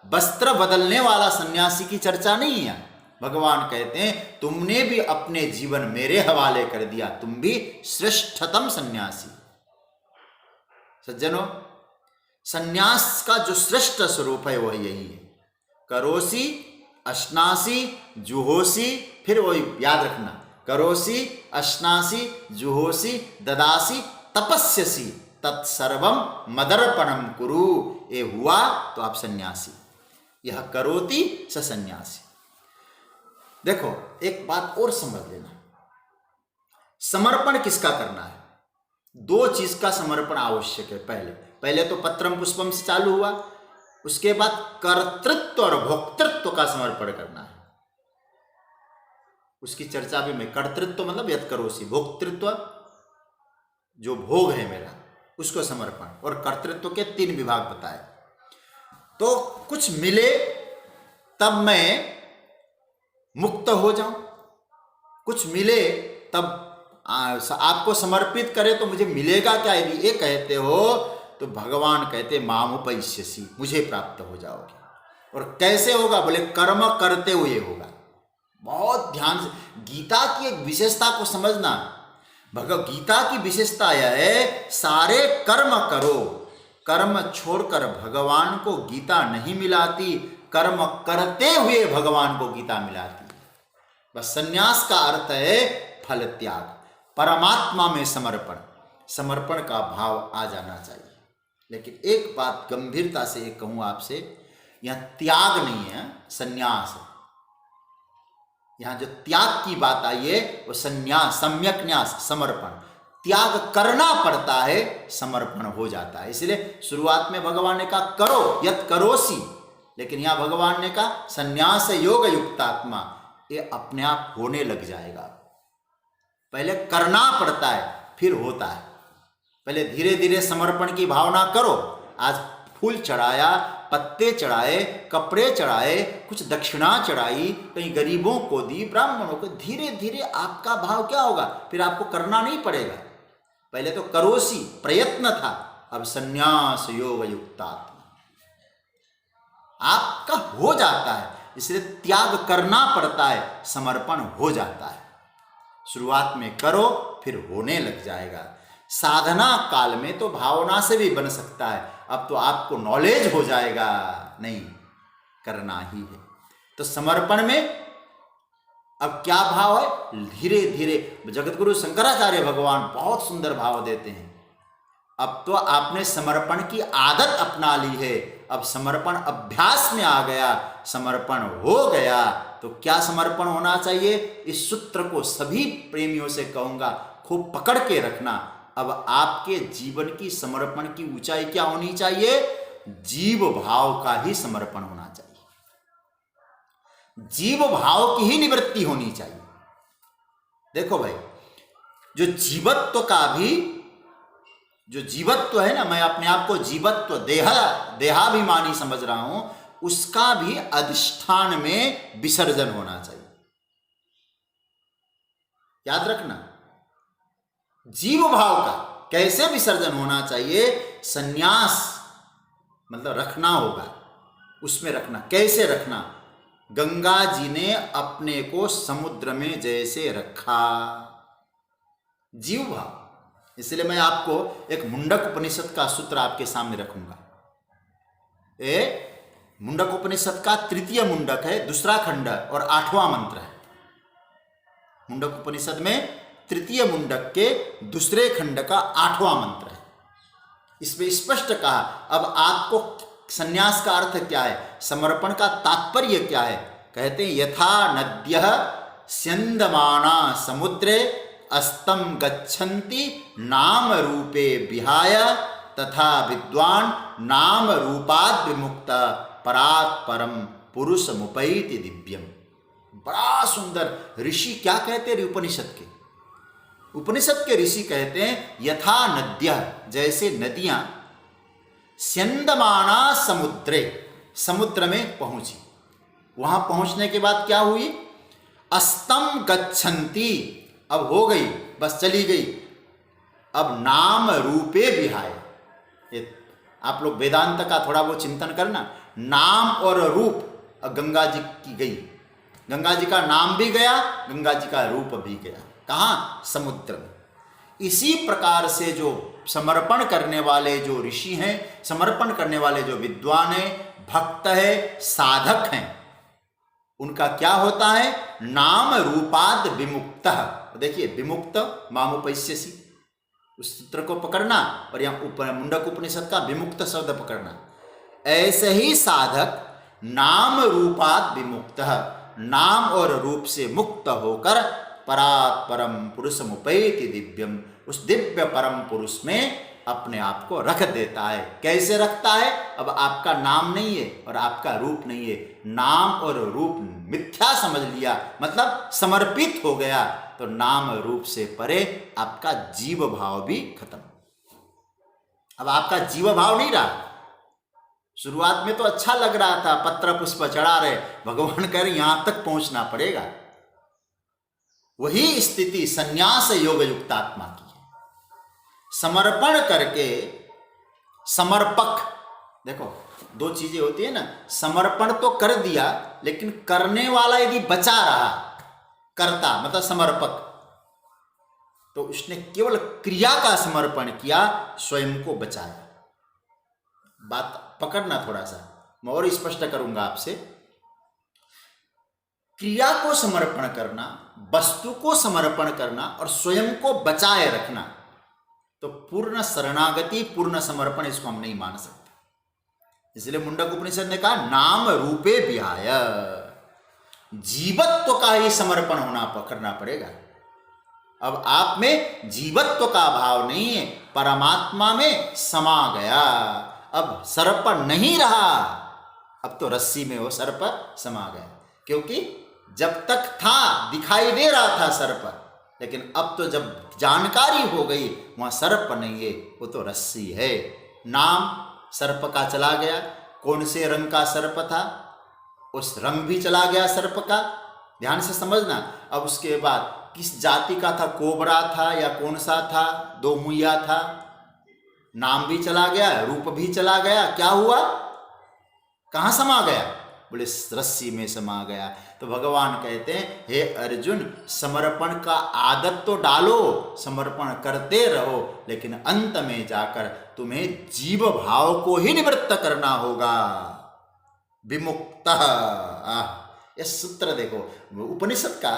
Speaker 1: वस्त्र बदलने वाला सन्यासी की चर्चा नहीं है। भगवान कहते हैं तुमने भी अपने जीवन मेरे हवाले कर दिया, तुम भी श्रेष्ठतम सन्यासी। सज्जनों, सन्यास का जो श्रेष्ठ स्वरूप है वह यही है। करोसी, अश्नासी, जुहोसी, फिर वही याद रखना, करोसी, अश्नासी, जुहोसी, ददासी, तपस्यसी, तत्सर्वम मदर्पणम कुरु। ये हुआ तो आप सन्यासी। यह करोति स सन्यासी। देखो, एक बात और समझ लेना, समर्पण किसका करना है? दो चीज का समर्पण आवश्यक है। पहले तो पत्रम पुष्पम से चालू हुआ, उसके बाद कर्तृत्व और भोक्तृत्व का समर्पण करना है। उसकी चर्चा भी मैं, कर्तृत्व मतलब यत् करोसी, भोक्तृत्व जो भोग है मेरा उसको समर्पण, और कर्तृत्व के 3 विभाग बताए। तो कुछ मिले तब मैं मुक्त हो जाऊं, कुछ मिले तब आपको समर्पित करे तो मुझे मिलेगा क्या? यदि ये कहते हो तो भगवान कहते मामुपैष्यसि, मुझे प्राप्त हो जाओगे। और कैसे होगा? बोले कर्म करते हुए होगा। बहुत ध्यान से गीता की एक विशेषता को समझना। भगवद गीता की विशेषता यह है, सारे कर्म करो, कर्म छोड़कर भगवान को गीता नहीं मिलाती, कर्म करते हुए भगवान को गीता मिलाती है। बस संन्यास का अर्थ है फल त्याग, परमात्मा में समर्पण, समर्पण का भाव आ जाना चाहिए। लेकिन एक बात गंभीरता से एक कहूं आपसे, यह त्याग नहीं है, संन्यास है। यहां जो त्याग की बात आई है वो संन्यास, सम्यक न्यास, समर्पण। त्याग करना पड़ता है, समर्पण हो जाता है। इसलिए शुरुआत में भगवान ने कहा करो यत् करोसी, लेकिन यहां भगवान ने कहा संन्यास योग युक्तात्मा, ये अपने आप होने लग जाएगा। पहले करना पड़ता है, फिर होता है। पहले धीरे धीरे समर्पण की भावना करो। आज फूल चढ़ाया, पत्ते चढ़ाए, कपड़े चढ़ाए, कुछ दक्षिणा चढ़ाई, कहीं गरीबों को दी, ब्राह्मणों को, धीरे धीरे आपका भाव क्या होगा? फिर आपको करना नहीं पड़ेगा। पहले तो करोसी, प्रयत्न था, अब संन्यास योग युक्तात्मा आपका हो जाता है। इसलिए त्याग करना पड़ता है, समर्पण हो जाता है। शुरुआत में करो, फिर होने लग जाएगा। साधना काल में तो भावना से भी बन सकता है, अब तो आपको नॉलेज हो जाएगा, नहीं करना ही है। तो समर्पण में अब क्या भाव है? धीरे धीरे जगतगुरु शंकराचार्य भगवान बहुत सुंदर भाव देते हैं। अब तो आपने समर्पण की आदत अपना ली है, अब समर्पण अभ्यास में आ गया, समर्पण हो गया। तो क्या समर्पण होना चाहिए? इस सूत्र को सभी प्रेमियों से कहूंगा, खूब पकड़ के रखना। अब आपके जीवन की समर्पण की ऊंचाई क्या होनी चाहिए? जीव भाव का ही समर्पण होना चाहिए, जीव भाव की ही निवृत्ति होनी चाहिए। देखो भाई, जो जीवत्व का भी, जो जीवत्व है ना, मैं अपने आप को जीवत्व, देहाभिमानी समझ रहा हूं, उसका भी अधिष्ठान में विसर्जन होना चाहिए। याद रखना, जीव भाव का कैसे विसर्जन होना चाहिए? संन्यास मतलब रखना होगा, उसमें रखना। कैसे रखना? गंगा जी ने अपने को समुद्र में जैसे रखा, जीव भाव। इसलिए मैं आपको एक मुंडक उपनिषद का सूत्र आपके सामने रखूंगा। ये मुंडक उपनिषद का तृतीय मुंडक है, दूसरा खंड और 8वां मंत्र है। मुंडक उपनिषद में तृतीय मुंडक के दूसरे खंड का 8वां मंत्र है। इसमें स्पष्ट कहा। अब आपको संन्यास का अर्थ क्या है, समर्पण का तात्पर्य क्या है, कहते हैं यथा नद्यः स्यन्दमाना समुद्रे अस्तं गच्छन्ति नाम रूपे विहाय तथा विद्वान नाम रूपाद् विमुक्त परात् परम पुरुषमुपैति दिव्यम। बड़ा सुंदर ऋषि क्या कहते हैं उपनिषद के ऋषि कहते हैं यथा नद्यः, जैसे नदियां स्यन्दमाना समुद्रे, समुद्र में पहुंची, वहां पहुंचने के बाद क्या हुई, अस्तं गच्छन्ति, अब हो गई, बस चली गई, अब नाम रूपे विहाय। आप लोग वेदांत का थोड़ा वो चिंतन करना, नाम और रूप, गंगा जी की गई, गंगा जी का नाम भी गया, गंगा जी का रूप भी गया, कहाँ, समुद्र में। इसी प्रकार से जो समर्पण करने वाले जो ऋषि हैं, समर्पण करने वाले जो विद्वान हैं, भक्त है, साधक हैं, उनका क्या होता है, नाम रूपाद विमुक्तः। देखिए विमुक्त मामुपैस्यसि, उस सूत्र को पकड़ना और यहाँ मुंडक उपनिषद का विमुक्त शब्द पकड़ना। ऐसे ही साधक नाम रूपाद विमुक्तः, नाम और रूप से मुक्त होकर परात् परम पुरुषमुपैति दिव्यम, उस दिव्य परम पुरुष में अपने आप को रख देता है। कैसे रखता है, अब आपका नाम नहीं है और आपका रूप नहीं है, नाम और रूप मिथ्या समझ लिया, मतलब समर्पित हो गया, तो नाम रूप से परे आपका जीव भाव भी खत्म। अब आपका जीव भाव नहीं रहा। शुरुआत में तो अच्छा लग रहा था, पत्र पुष्प चढ़ा रहे, भगवान कह रहे यहां तक पहुंचना पड़ेगा। वही स्थिति संन्यास योग युक्त आत्मा की है। समर्पण करके समर्पक, देखो दो चीजें होती है ना, समर्पण तो कर दिया, लेकिन करने वाला यदि बचा रहा, करता मतलब समर्पक, तो उसने केवल क्रिया का समर्पण किया, स्वयं को बचाया। बात पकड़ना थोड़ा सा, मैं और स्पष्ट करूंगा आपसे। क्रिया को समर्पण करना, वस्तु को समर्पण करना और स्वयं को बचाए रखना, तो पूर्ण शरणागति, पूर्ण समर्पण, इसको हम नहीं मान सकते। इसलिए मुंडक उपनिषद ने कहा नाम रूपे विहाय, जीवत्व का ही समर्पण करना पड़ेगा। अब आप में जीवत्व का भाव नहीं है, परमात्मा में समा गया, अब सर्प नहीं रहा, अब तो रस्सी में वो सर्प समा गया। क्योंकि जब तक था दिखाई दे रहा था सर्प, लेकिन अब तो जब जानकारी हो गई वहां सर्प नहीं है, वो तो रस्सी है। नाम सर्प का चला गया, कौन से रंग का सर्प था, उस रंग भी चला गया सर्प का, ध्यान से समझना। अब उसके बाद किस जाति का था, कोबरा था या कौन सा था, दो मुइया था, नाम भी चला गया, रूप भी चला गया, क्या हुआ, कहां समा गया, बोले रस्सी में समा गया। तो भगवान कहते हैं हे अर्जुन, समर्पण का आदत तो डालो, समर्पण करते रहो, लेकिन अंत में जाकर तुम्हें जीव भाव को ही निवृत्त करना होगा। विमुक्तः, यह सूत्र देखो उपनिषद का,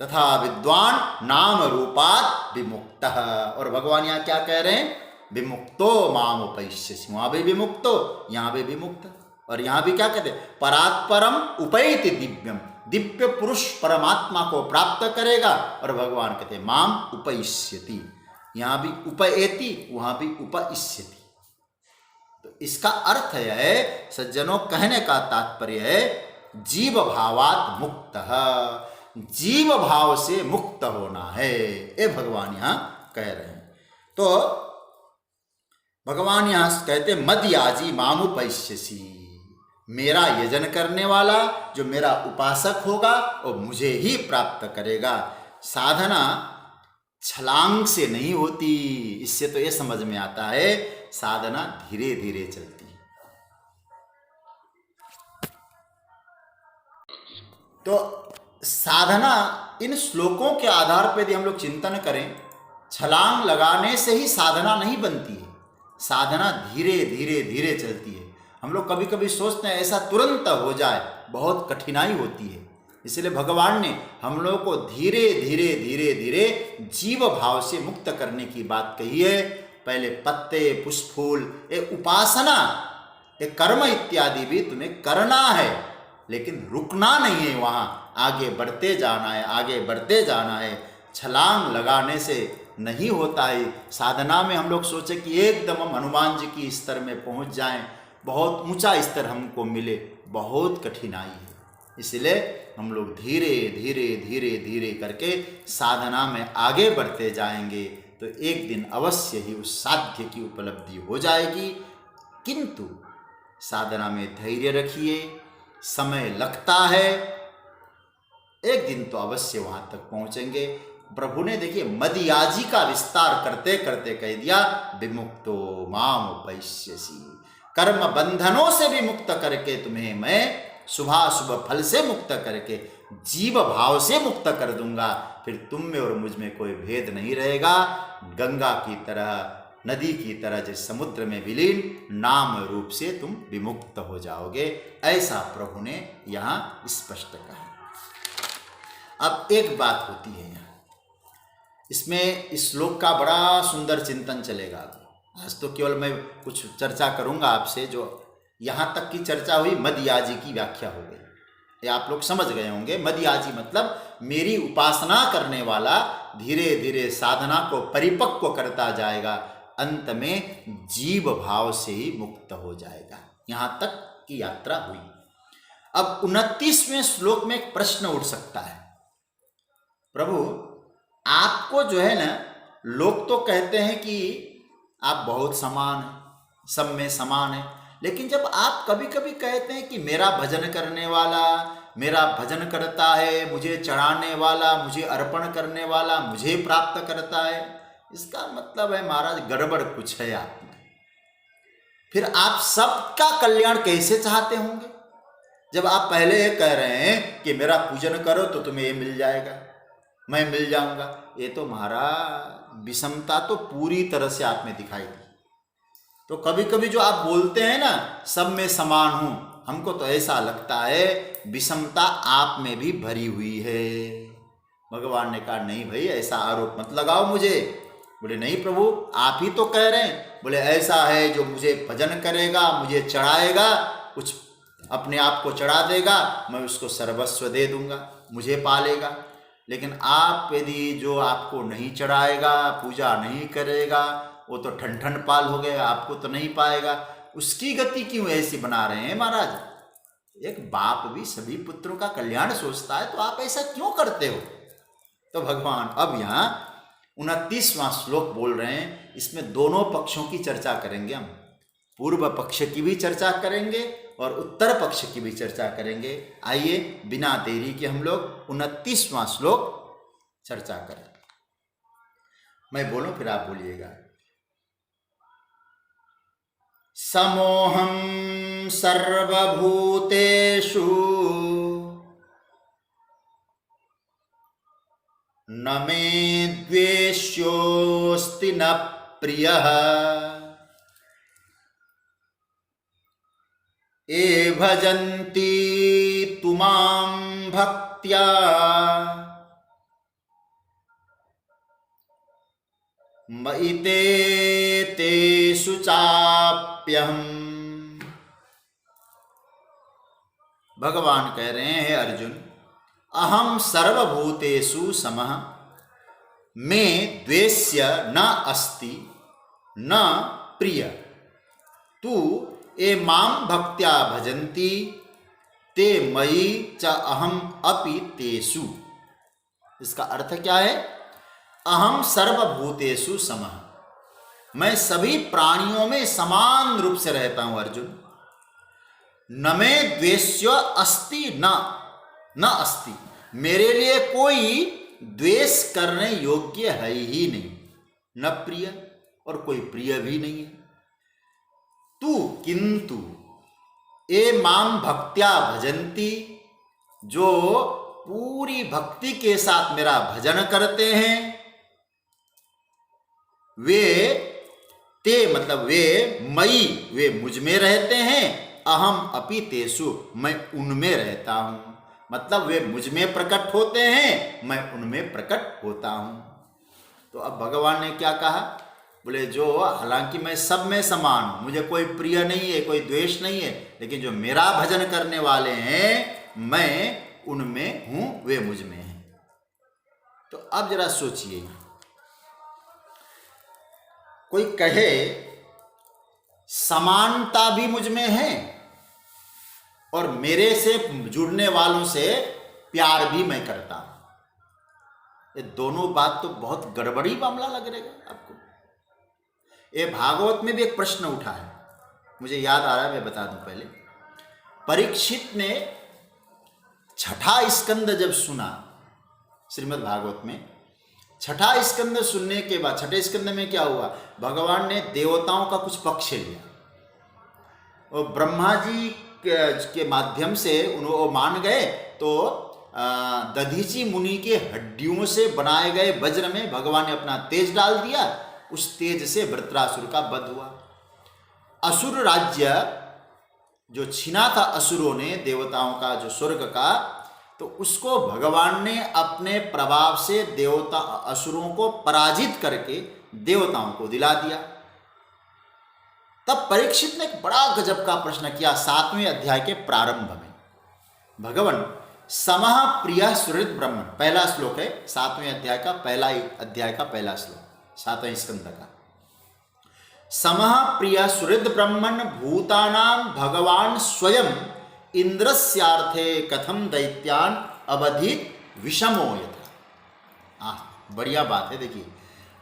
Speaker 1: तथा विद्वान नाम रूपात् विमुक्तः। और भगवान यहाँ क्या कह रहे हैं, विमुक्तो मामुपैष्यसि, वहां भी विमुक्तो, यहाँ भी विमुक्त। और यहां भी क्या कहते हैं, परात् परम उपैति दिव्यम, दिव्य पुरुष परमात्मा को प्राप्त करेगा। और भगवान कहते हैं माम उपैष्यति, यहां भी उपैति, वहां भी उपैष्यति। तो इसका अर्थ है सज्जनों, कहने का तात्पर्य है जीव भावात् मुक्तः, जीव भाव से मुक्त होना है, ये भगवान यहां कह रहे हैं। तो भगवान यहां कहते मद याजी मामुपैष्यसि, मेरा यजन करने वाला, जो मेरा उपासक होगा, वो मुझे ही प्राप्त करेगा। साधना छलांग से नहीं होती, इससे तो ये समझ में आता है साधना धीरे धीरे चलती है। तो साधना इन श्लोकों के आधार पर यदि हम लोग चिंतन करें, छलांग लगाने से ही साधना नहीं बनती है, साधना धीरे धीरे धीरे चलती है। हम लोग कभी कभी सोचते हैं ऐसा तुरंत हो जाए, बहुत कठिनाई होती है। इसलिए भगवान ने हम लोगों को धीरे धीरे धीरे धीरे जीव भाव से मुक्त करने की बात कही है। पहले पत्ते, पुष्प, फूल, ये उपासना, ये कर्म इत्यादि भी तुम्हें करना है, लेकिन रुकना नहीं है, वहाँ आगे बढ़ते जाना है, आगे बढ़ते जाना है। छलांग लगाने से नहीं होता है। साधना में हम लोग सोचे कि एकदम हम हनुमान जी की स्तर में पहुँच जाएं, बहुत ऊंचा स्तर हमको मिले, बहुत कठिनाई है। इसलिए हम लोग धीरे धीरे धीरे धीरे करके साधना में आगे बढ़ते जाएंगे तो एक दिन अवश्य ही उस साध्य की उपलब्धि हो जाएगी। किंतु साधना में धैर्य रखिए, समय लगता है, एक दिन तो अवश्य वहां तक पहुंचेंगे। प्रभु ने देखिए मदयाजी का विस्तार करते करते कह दिया, विमुक्तो माम उपैष्यसि, कर्म बंधनों से भी मुक्त करके तुम्हें मैं शुभाशुभ फल से मुक्त करके जीव भाव से मुक्त कर दूंगा। फिर तुम में और मुझ में कोई भेद नहीं रहेगा। गंगा की तरह, नदी की तरह जिस समुद्र में विलीन, नाम रूप से तुम विमुक्त हो जाओगे, ऐसा प्रभु ने यहाँ स्पष्ट कहा। अब एक बात होती है यहाँ, इसमें इस श्लोक का बड़ा सुंदर चिंतन चलेगा। आज तो केवल मैं कुछ चर्चा करूंगा आपसे, जो यहाँ तक की चर्चा हुई मदयाजी की व्याख्या हो गई, ये आप लोग समझ गए होंगे। मदयाजी मतलब मेरी उपासना करने वाला धीरे धीरे साधना को परिपक्व करता जाएगा, अंत में जीव भाव से ही मुक्त हो जाएगा। यहाँ तक की यात्रा हुई। अब 29वें श्लोक में एक प्रश्न उठ सकता है, प्रभु आपको जो है ना, लोग तो कहते हैं कि आप बहुत समान हैं, सब में समान है, लेकिन जब आप कभी कभी कहते हैं कि मेरा भजन करने वाला मेरा भजन करता है, मुझे चढ़ाने वाला, मुझे अर्पण करने वाला मुझे प्राप्त करता है, इसका मतलब है महाराज गड़बड़ कुछ है आप में। फिर आप सबका कल्याण कैसे चाहते होंगे जब आप पहले ये कह रहे हैं कि मेरा पूजन करो तो तुम्हें ये मिल जाएगा, मैं मिल जाऊंगा। ये तो महाराज विषमता तो पूरी तरह से आप में दिखाई दी। तो कभी कभी जो आप बोलते हैं ना, सब में समान हूं, हमको तो ऐसा लगता है विषमता आप में भी भरी हुई है। भगवान ने कहा नहीं भाई, ऐसा आरोप मत लगाओ मुझे। बोले नहीं प्रभु, आप ही तो कह रहे हैं। बोले ऐसा है, जो मुझे भजन करेगा, मुझे चढ़ाएगा, कुछ अपने आप को चढ़ा देगा, मैं उसको सर्वस्व दे दूंगा, मुझे पालेगा। लेकिन आप यदि जो आपको नहीं चढ़ाएगा, पूजा नहीं करेगा, वो तो ठन ठन पाल हो गया, आपको तो नहीं पाएगा। उसकी गति क्यों ऐसी बना रहे हैं महाराज? एक बाप भी सभी पुत्रों का कल्याण सोचता है, तो आप ऐसा क्यों करते हो? तो भगवान अब यहाँ 29वां श्लोक बोल रहे हैं, इसमें दोनों पक्षों की चर्चा करेंगे हम। पूर्व पक्ष की भी चर्चा करेंगे और उत्तर पक्ष की भी चर्चा करेंगे। आइए बिना देरी के हम लोग 29वां श्लोक चर्चा करें। मैं बोलूं फिर आप बोलिएगा। समोहं सर्वभूतेषु न मे द्वेष्योऽस्ति न प्रियः ये भजन्ति तु मां भक्त्या मयि ते तेषु चाप्यहम्। भगवान कह रहे हैं अर्जुन, अहम सर्वभूतेषु समः में द्वेष्य न अस्ति न प्रिय तु ये मां भक्त्या भजन्ति ते मयि च अहम अपि तेषु। इसका अर्थ क्या है? अहम सर्वभूतेषु समः, मैं सभी प्राणियों में समान रूप से रहता हूं अर्जुन। न मे द्वेष्य अस्ति न अस्ति, मेरे लिए कोई द्वेष करने योग्य है ही नहीं, न प्रिय और कोई प्रिय भी नहीं है। तू किंतु ये माम भक्त्या भजन्ति, जो पूरी भक्ति के साथ मेरा भजन करते हैं, वे ते मतलब वे मई, वे मुझ में रहते हैं, अहम अपि तेषु, मैं उनमें रहता हूं। मतलब वे मुझ में प्रकट होते हैं, मैं उनमें प्रकट होता हूं। तो अब भगवान ने क्या कहा, बोले जो हालांकि मैं सब में समान हूं, मुझे कोई प्रिय नहीं है, कोई द्वेष नहीं है, लेकिन जो मेरा भजन करने वाले हैं मैं उनमें हूं, वे मुझ में हैं। तो अब जरा सोचिए, कोई कहे समानता भी मुझ में है और मेरे से जुड़ने वालों से प्यार भी मैं करता हूं, ये दोनों बात तो बहुत गड़बड़ी मामला लग रहेगा आपको। ये भागवत में भी एक प्रश्न उठा है, मुझे याद आ रहा है, मैं बता दूं पहले। परीक्षित ने छठा स्कंद जब सुना श्रीमद् भागवत में, छठा स्कंद सुनने के बाद, छठे स्कंद में क्या हुआ, भगवान ने देवताओं का कुछ पक्ष लिया और ब्रह्मा जी के माध्यम से वो मान गए। तो दधीची मुनि के हड्डियों से बनाए गए वज्र में भगवान ने अपना तेज डाल दिया, उस तेज से वृत्रासुर का वध हुआ। असुर राज्य जो छीना था असुरों ने, देवताओं का जो स्वर्ग का, तो उसको भगवान ने अपने प्रभाव से देवता असुरों को पराजित करके देवताओं को दिला दिया। तब परीक्षित ने एक बड़ा गजब का प्रश्न किया 7वें अध्याय के प्रारंभ में। भगवान समः प्रिय सुहृद ब्रह्मण, पहला श्लोक है 7वें अध्याय का, पहला श्लोक 7वें स्कंद का। समः प्रिय सुहृद ब्रह्मण भूतानां भगवान स्वयं इंद्रस्यार्थे कथम दैत्यान अवधित विषमो यथा। बढ़िया बात है। देखिए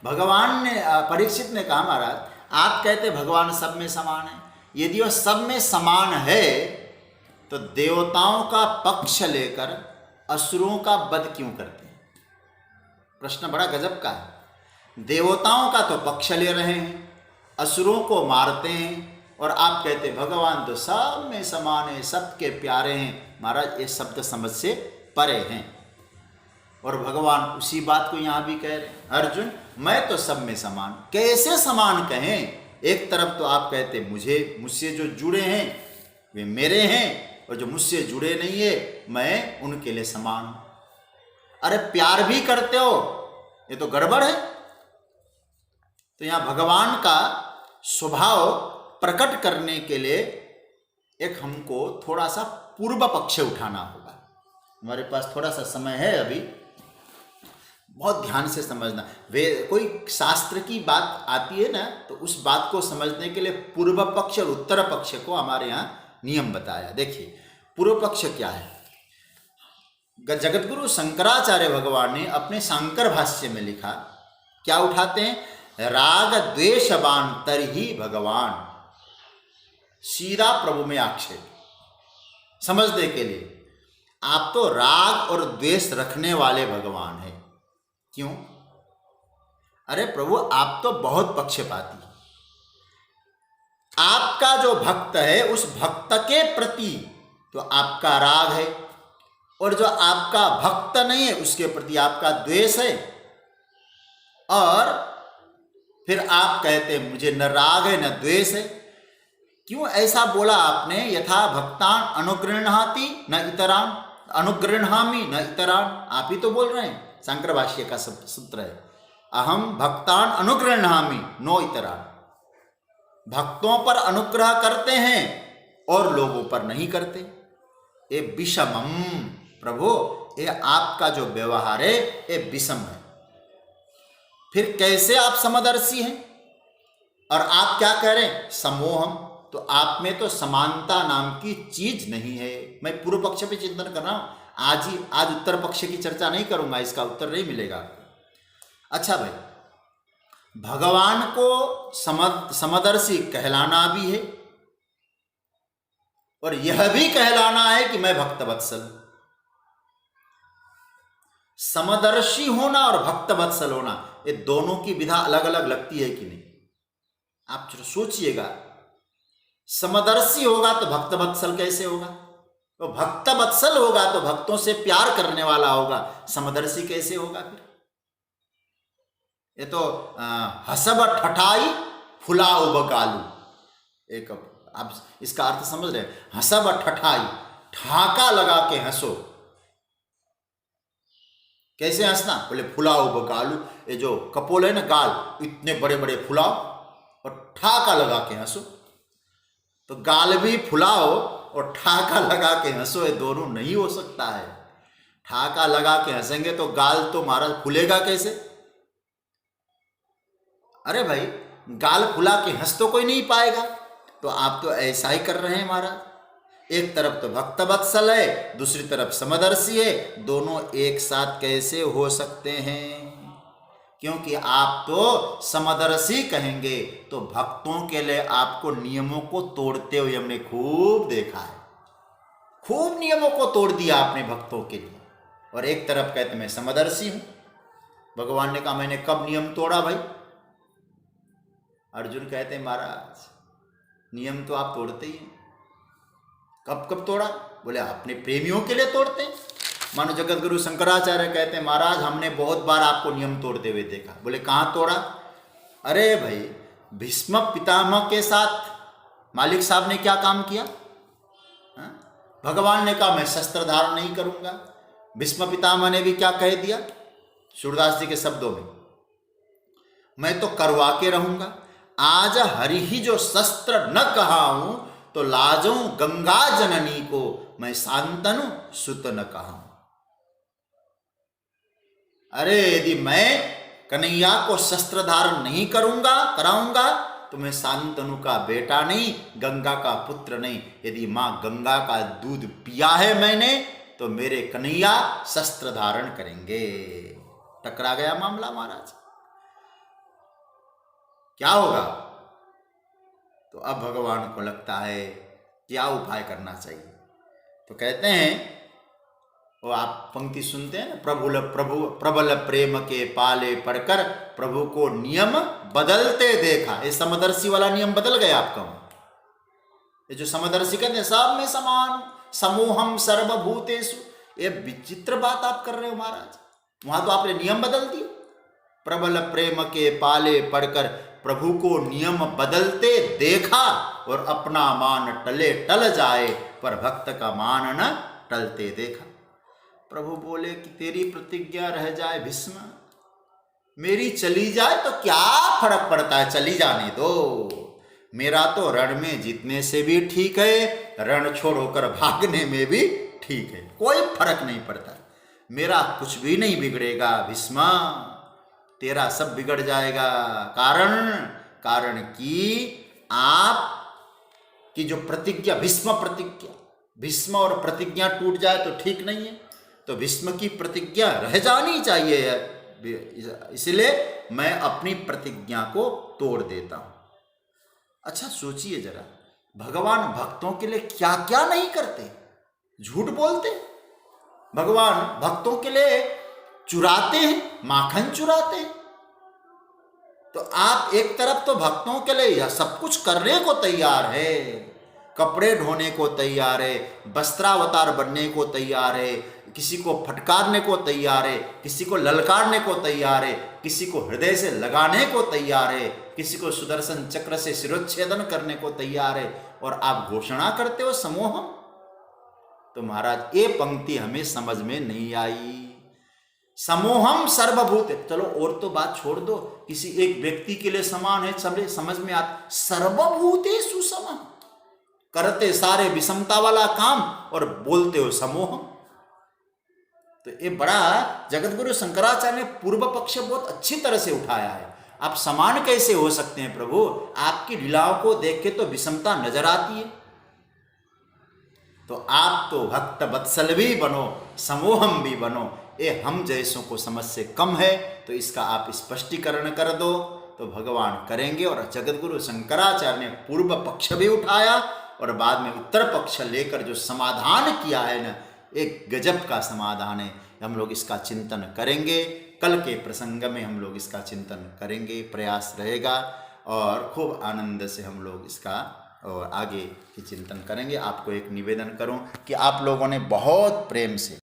Speaker 1: भगवान ने, परीक्षित ने कहा महाराज आप कहते भगवान सब में समान है, यदि वह सब में समान है तो देवताओं का पक्ष लेकर असुरों का वध क्यों करते हैं? प्रश्न बड़ा गजब का है। देवताओं का तो पक्ष ले रहे हैं, असुरों को मारते हैं, और आप कहते भगवान तो सब में समान है, सबके प्यारे हैं। महाराज ये शब्द समझ से परे हैं। और भगवान उसी बात को यहाँ भी कह रहे हैं, अर्जुन मैं तो सब में समान। कैसे समान कहें? एक तरफ तो आप कहते मुझसे जो जुड़े हैं वे मेरे हैं, और जो मुझसे जुड़े नहीं है मैं उनके लिए समान हूं। अरे प्यार भी करते हो, ये तो गड़बड़ है। तो यहाँ भगवान का स्वभाव प्रकट करने के लिए एक हमको थोड़ा सा पूर्व पक्ष उठाना होगा। हमारे पास थोड़ा सा समय है अभी, बहुत ध्यान से समझना। वे कोई शास्त्र की बात आती है ना, तो उस बात को समझने के लिए पूर्व पक्ष और उत्तर पक्ष को हमारे यहाँ नियम बताया। देखिए पूर्व पक्ष क्या है, जगतगुरु शंकराचार्य भगवान ने अपने शांकर भाष्य में लिखा, क्या उठाते हैं, राग द्वेषवान तरही भगवान। सीधा प्रभु में आक्षेप समझने के लिए, आप तो राग और द्वेष रखने वाले भगवान हैं। क्यों? अरे प्रभु आप तो बहुत पक्षपाती। आपका जो भक्त है उस भक्त के प्रति तो आपका राग है, और जो आपका भक्त नहीं है उसके प्रति आपका द्वेष है। और फिर आप कहते हैं मुझे न राग है न द्वेष है। क्यों ऐसा बोला आपने? यथा भक्तान अनुगृह्णाति न इतरान, अनुगृह्णामि न इतरान। आप ही तो बोल रहे हैं, शंकर भाष्य का सूत्र है, अहम भक्तान अनुगृह्णामि नो इतरान। भक्तों पर अनुग्रह करते हैं और लोगों पर नहीं करते। ये विषमम प्रभु, ये आपका जो व्यवहार है ये विषम है। फिर कैसे आप समदर्शी हैं? और आप क्या कह रहे हैं? समोहम। तो आप में तो समानता नाम की चीज नहीं है। मैं पूर्व पक्ष पे चिंतन कर रहा हूं, आज उत्तर पक्ष की चर्चा नहीं करूंगा, इसका उत्तर नहीं मिलेगा। अच्छा भाई, भगवान को समदर्शी कहलाना भी है और यह भी कहलाना है कि मैं भक्त वत्सल। समदर्शी होना और भक्त वत्सल होना, ये दोनों की विधा अलग अलग लगती है कि नहीं? आप सोचिएगा। समदर्शी होगा तो भक्त वत्सल कैसे होगा? तो भक्त वत्सल होगा तो भक्तों से प्यार करने वाला होगा, समदर्शी कैसे होगा? फिर ये तो हसब ठठाई फुलाओ बकालू, एक आप इसका अर्थ समझ रहे हैं? हंसब ठठाई, ठाका लगा के हंसो। कैसे हंसना? बोले फुलाओ बगालू, ये जो कपोल है ना गाल, इतने बड़े बड़े फुलाओ और ठाका लगा के हंसो। तो गाल भी फुलाओ और ठाका लगा के हंसो, ये दोनों नहीं हो सकता है। ठाका लगा के हंसेंगे तो गाल तो महाराज फूलेगा कैसे? अरे भाई, गाल फुला के हंस तो कोई नहीं पाएगा। तो आप तो ऐसा ही कर रहे हैं महाराज। एक तरफ तो भक्त वत्सल है, दूसरी तरफ समदर्शी है, दोनों एक साथ कैसे हो सकते हैं? क्योंकि आप तो समदर्शी कहेंगे तो भक्तों के लिए आपको नियमों को तोड़ते हुए हमने खूब देखा है। खूब नियमों को तोड़ दिया आपने भक्तों के लिए। और एक तरफ कहते मैं समदर्शी हूं। भगवान ने कहा मैंने कब नियम तोड़ा भाई? अर्जुन कहते हैं महाराज नियम तो आप तोड़ते ही हैं। कब कब तोड़ा? बोले अपने प्रेमियों के लिए तोड़ते हैं। मानो जगत गुरु शंकराचार्य कहते हैं महाराज हमने बहुत बार आपको नियम तोड़ते हुए देखा। बोले कहाँ तोड़ा? अरे भाई, भीष्म पितामह के साथ मालिक साहब ने क्या काम किया? भगवान ने कहा मैं शस्त्र धारण नहीं करूंगा। भीष्म पितामह ने भी क्या कह दिया सूरदास जी के शब्दों में, मैं तो करवा के रहूंगा। आज हरि ही जो शस्त्र न कहाऊं तो लाजूं गंगा जननी को, मैं शांतनु सुत न कहाऊं। अरे यदि मैं कन्हैया को शस्त्र धारण नहीं कराऊंगा तो मैं शांतनु का बेटा नहीं, गंगा का पुत्र नहीं। यदि मां गंगा का दूध पिया है मैंने तो मेरे कन्हैया शस्त्र धारण करेंगे। टकरा गया मामला महाराज। क्या होगा? तो अब भगवान को लगता है क्या उपाय करना चाहिए। तो कहते हैं, वो आप पंक्ति सुनते हैं ना, प्रबल प्रेम के पाले पढ़कर प्रभु को नियम बदलते देखा। ये समदर्शी वाला नियम बदल गया आपका। ये जो समदर्शी कहते हैं सब में समान, समूहम सर्वभूतेषु, ये विचित्र बात आप कर रहे हो महाराज। वहां तो आपने नियम बदल दिए। प्रबल प्रेम के पाले पढ़कर प्रभु को नियम बदलते देखा और अपना मान टले टल जाए पर भक्त का मान न टलते देखा। प्रभु बोले कि तेरी प्रतिज्ञा रह जाए भीष्म, मेरी चली जाए तो क्या फर्क पड़ता है, चली जाने दो। मेरा तो रण में जीतने से भी ठीक है, रण छोड़कर भागने में भी ठीक है, कोई फर्क नहीं पड़ता। मेरा कुछ भी नहीं बिगड़ेगा भीष्म, तेरा सब बिगड़ जाएगा। कारण कि आप की जो प्रतिज्ञा, भीष्म और प्रतिज्ञा टूट जाए तो ठीक नहीं है। तो भीष्म की प्रतिज्ञा रह जानी चाहिए, इसलिए मैं अपनी प्रतिज्ञा को तोड़ देता हूं। अच्छा सोचिए जरा, भगवान भक्तों के लिए क्या क्या नहीं करते। झूठ बोलते, भगवान भक्तों के लिए चुराते हैं, माखन चुराते हैं। तो आप एक तरफ तो भक्तों के लिए यह सब कुछ करने को तैयार है, कपड़े ढोने को तैयार है, वस्त्रावतार बनने को तैयार है, किसी को फटकारने को तैयार है, किसी को ललकारने को तैयार है, किसी को हृदय से लगाने को तैयार है, किसी को सुदर्शन चक्र से शिरोच्छेदन करने को तैयार है, और आप घोषणा करते हो समूहम। तो महाराज ये पंक्ति हमें समझ में नहीं आई। समूहम सर्वभूत, चलो और तो बात छोड़ दो, किसी एक व्यक्ति के लिए समान है, सब समझ में आता। सर्वभूतेषु समः, करते सारे विषमता वाला काम और बोलते हो समूहम। तो ये बड़ा जगतगुरु शंकराचार्य ने पूर्व पक्ष बहुत अच्छी तरह से उठाया है। आप समान कैसे हो सकते हैं प्रभु? आपकी लीलाओं को देख के तो विषमता नजर आती है। तो आप तो भक्त वत्सल भी बनो, समूहम भी बनो। ये हम जैसों को समझ से कम है, तो इसका आप स्पष्टीकरण कर दो तो भगवान करेंगे। और जगतगुरु शंकराचार्य ने पूर्व पक्ष भी उठाया और बाद में उत्तर पक्ष लेकर जो समाधान किया है ना, एक गजब का समाधान है। हम लोग इसका चिंतन करेंगे, कल के प्रसंग में हम लोग इसका चिंतन करेंगे, प्रयास रहेगा और खूब आनंद से हम लोग इसका और आगे की चिंतन करेंगे। आपको एक निवेदन करूं कि आप लोगों ने बहुत प्रेम से